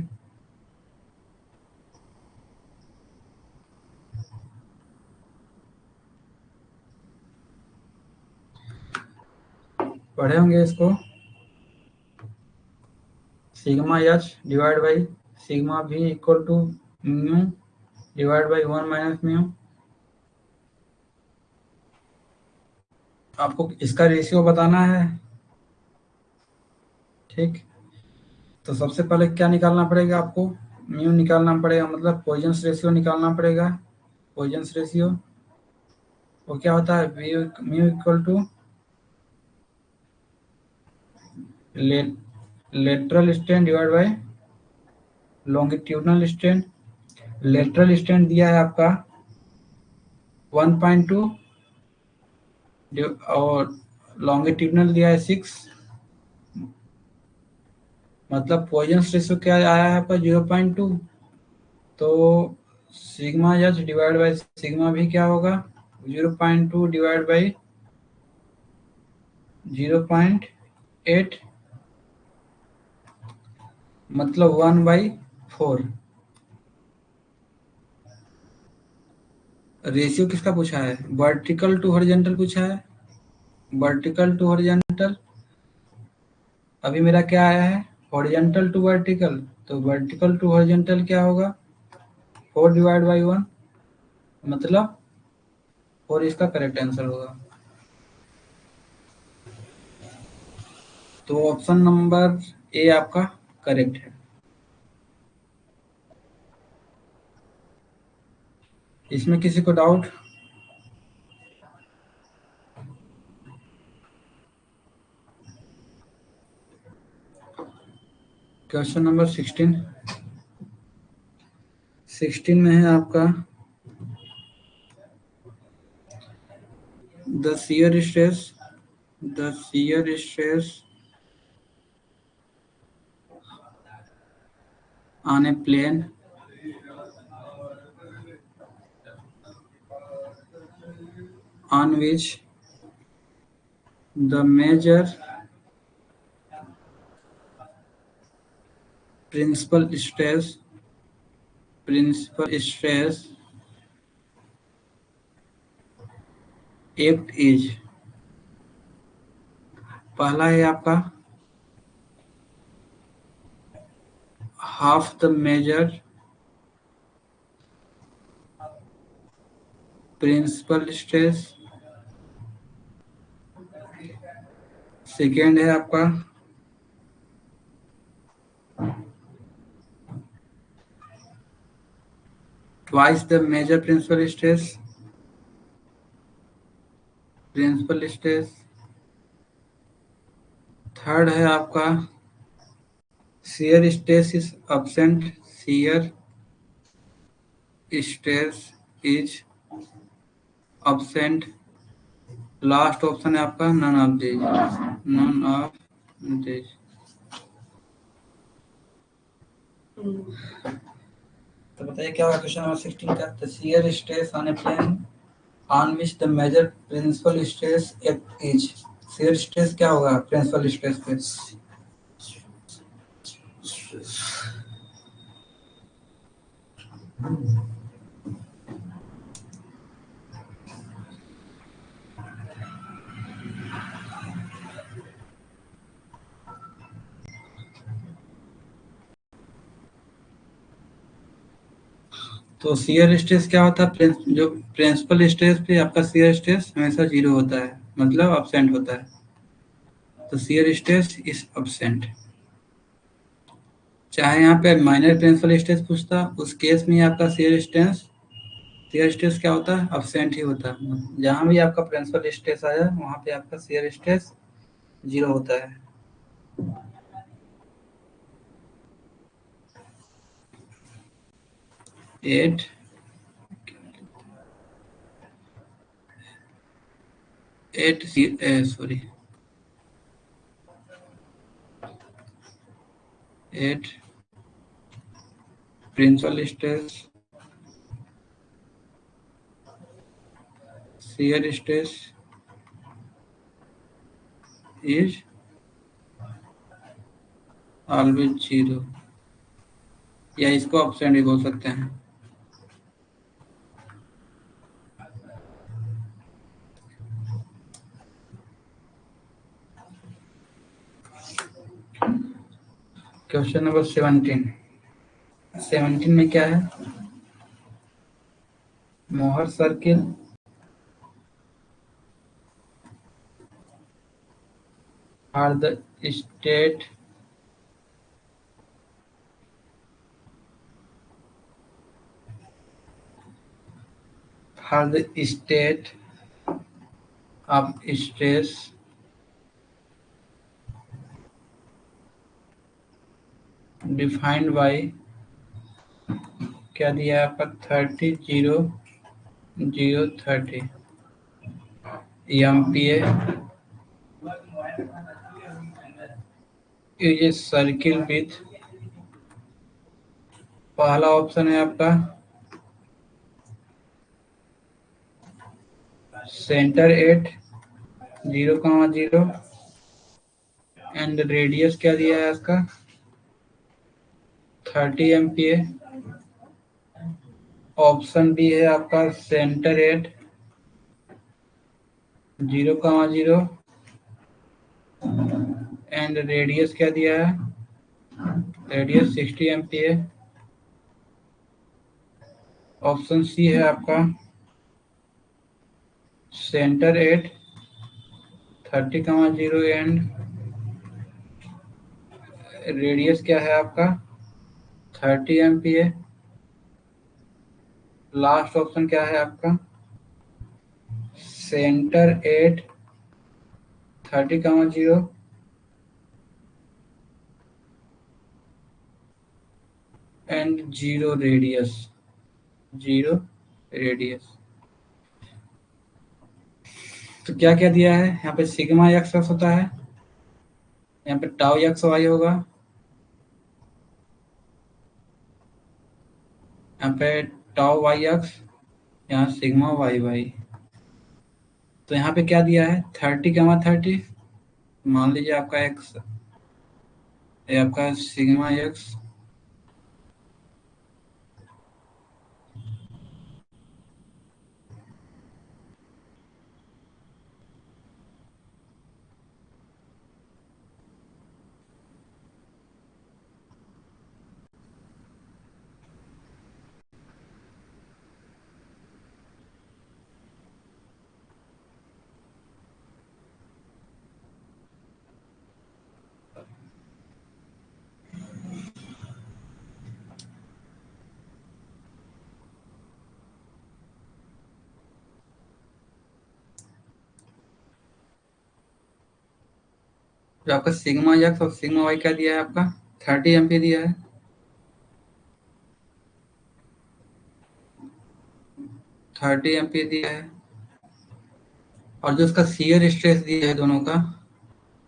पढ़े होंगे इसको, sigma H divide by sigma V equal to mu divide by 1 - mu. आपको इसका रेशियो बताना है, ठीक। तो सबसे पहले क्या निकालना पड़ेगा आपको, म्यू निकालना पड़ेगा, मतलब पॉइजन्स रेशियो निकालना पड़ेगा। पॉइजन्स रेशियो वो क्या होता है, mu equal to lateral strain divide by longitudinal strain. Lateral strain दिया है आपका 1.2 और लॉन्गिट्यूडनल दिया है 6, मतलब पॉइजन्स रेशियो क्या आया है आपका 0.2। तो sigma H divide by sigma भी क्या होगा, 0.2 डिवाइड बाई 0.8, मतलब 1/4। रेशियो किसका पूछा है, वर्टिकल टू हॉरिजॉन्टल पूछा है, वर्टिकल टू हॉरिजॉन्टल। अभी मेरा क्या आया है, हॉरिजॉन्टल टू वर्टिकल, तो वर्टिकल टू हॉरिजॉन्टल क्या होगा 4/1, मतलब 4 इसका करेक्ट आंसर होगा। तो ऑप्शन नंबर ए आपका करेक्ट है। इसमें किसी को डाउट, क्वेश्चन नंबर 16 में है आपका, the shear stress on a plane on which the major principal stress act is। पहला है आपका half the major principal stress, second है आपका twice the major principal stress, third है आपका shear stress is absent, shear stress is absent, last option है आपका none of this, none of this. तो बताइए क्या होगा क्वेश्चन नंबर 16 का। The shear stress on a plane on which the major principal stress is. Shear stress क्या होगा principal stress पे? तो शियर स्ट्रेस क्या होता है? जो प्रिंसिपल स्ट्रेस पे आपका शियर स्ट्रेस हमेशा जीरो होता है, मतलब अब्सेंट होता है। तो शियर स्ट्रेस इज अब्सेंट। चाहे यहाँ पे माइनर प्रिंसिपल स्ट्रेस पूछता, उस केस में आपका शियर स्ट्रेस क्या होता है? अब्सेंट ही होता है। जहाँ भी आपका प्रिंसिपल स्ट्रेस आया वहाँ पे आपका शियर स्ट्रेस जीरो होता है। At at sorry at principal stress shear stress is always zero, या इसको ऑप्शन भी बोल सकते हैं। Question number 17। 17 में क्या है? Mohr circle are the state state of stress defined by क्या दिया है आपका 30 0 0 30 MPa is a circle with। पहला ऑप्शन है आपका सेंटर एट 0,0 एंड रेडियस क्या दिया है आपका 30 MPa। ऑप्शन बी है आपका सेंटर एट 0,0 एंड रेडियस क्या दिया है रेडियस 60 MPa। ऑप्शन सी है आपका सेंटर एट 30,0 एंड रेडियस क्या है आपका 30 MPa। लास्ट ऑप्शन क्या है आपका centre at 30,0 and zero radius. तो क्या क्या दिया है यहाँ पे? सिग्मा एक्स होता है, यहाँ पे टाउ एक्स वाई होगा, यहाँ पे टाउ वाई एक्स, यहाँ सिग्मा वाई वाई। तो यहाँ पे क्या दिया है 30,30। मान लीजिए आपका एक्स, ये आपका सिग्मा एक्स जो आपका सिग्मा एक्स और सिग्मा वाई क्या दिया है आपका 30 MPa दिया है। 30 MPa दिया है। और जो उसका शियर स्ट्रेस दिया है दोनों का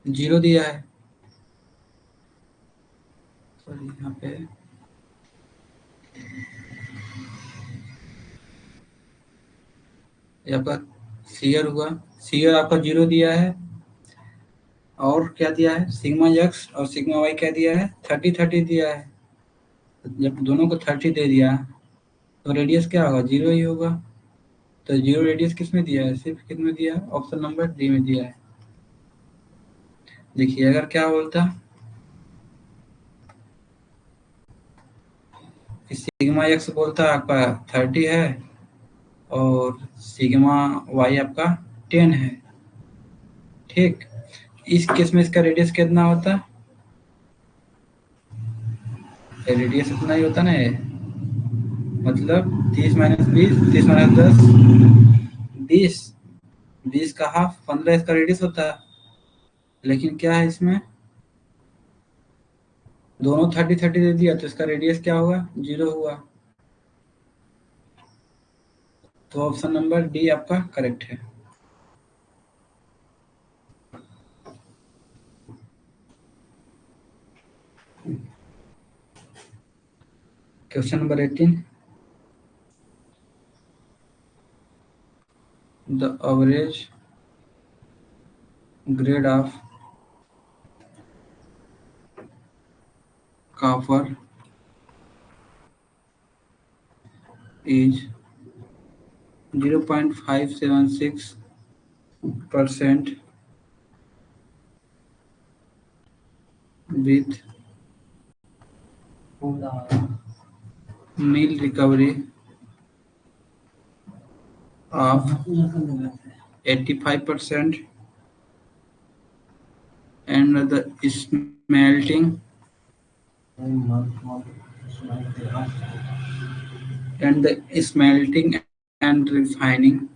0 दिया है। सॉरी, यहाँ पे ये आपका शियर हुआ, शियर आपका 0 दिया है, और क्या दिया है सिग्मा एक्स और सिग्मा वाई क्या दिया है 30-30 दिया है। जब दोनों को 30 दे दिया तो रेडियस क्या होगा 0 ही होगा। तो 0 रेडियस किस में दिया है, सिर्फ किस में दिया है, ऑप्शन नंबर डी में दिया है। देखिए अगर क्या बोलता कि सिग्मा एक्स बोलता आपका 30 है और सिग्मा वाई आपका 10 है, ठीक। इस केस में इसका रेडियस कितना होता, रेडियस इतना ही होता ना ये, मतलब 30 माइनस 20, 30 माइनस 10 20, 20 का हाफ 15 इसका रेडियस होता है। लेकिन क्या है इसमें दोनों 30-30 दे दिया तो इसका रेडियस क्या होगा 0 हुआ। तो ऑप्शन नंबर डी आपका करेक्ट है। Question number 18, the average grade of copper is 0.576% with meal recovery of 85% and the smelting and refining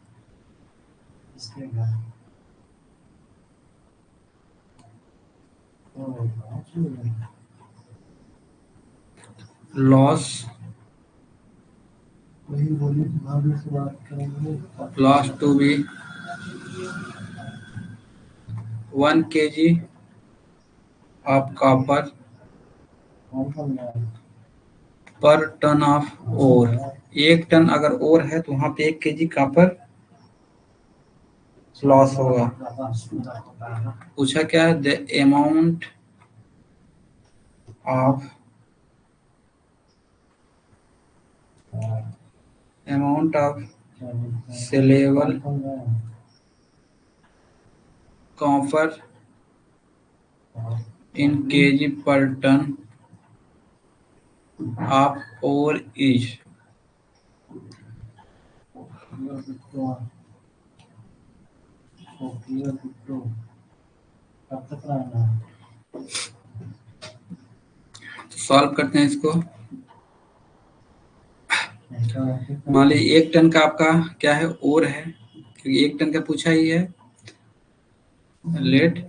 loss to be 1 kg of copper पर टन ऑफ ओर। 1 टन अगर ओर है तो वहां पे 1 KG copper loss होगा। पूछा क्या है, the amount of saleable copper in KG per ton of ore is. Solve करते हैं इसको। मान लीजिए 1 टन का आपका क्या है ओर है, क्योंकि 1 टन का पूछा ही है। लेट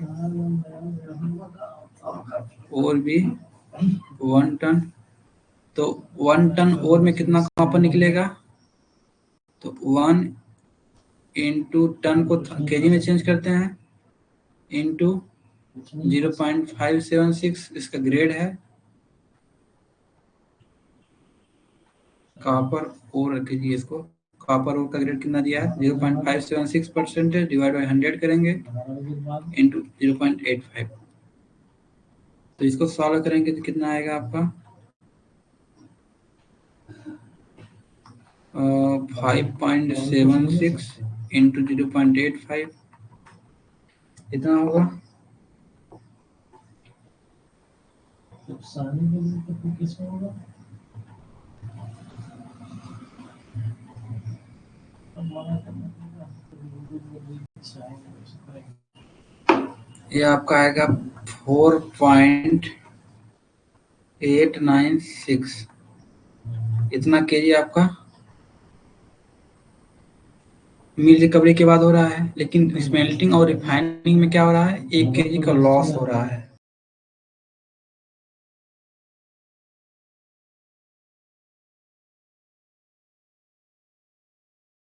और भी 1 टन, तो 1 टन और में कितना कॉपर निकलेगा, तो 1 इंटू टन को केजी में चेंज करते हैं इंटू 0.576 इसका ग्रेड है। कॉपर और रख दीजिए इसको, कॉपर और का ग्रेड कितना दिया है 0.576% डिवाइड बाई 100 करेंगे इंटू 0.85। तो इसको सॉल्व करेंगे तो कितना आएगा आपका 5.76 इंटू 0.85 इतना होगा। ये आपका आएगा 4.896 इतना केजी आपका मिल रिकवरी के बाद हो रहा है। लेकिन स्मेल्टिंग और रिफाइनिंग में क्या हो रहा है 1 केजी का लॉस हो रहा है।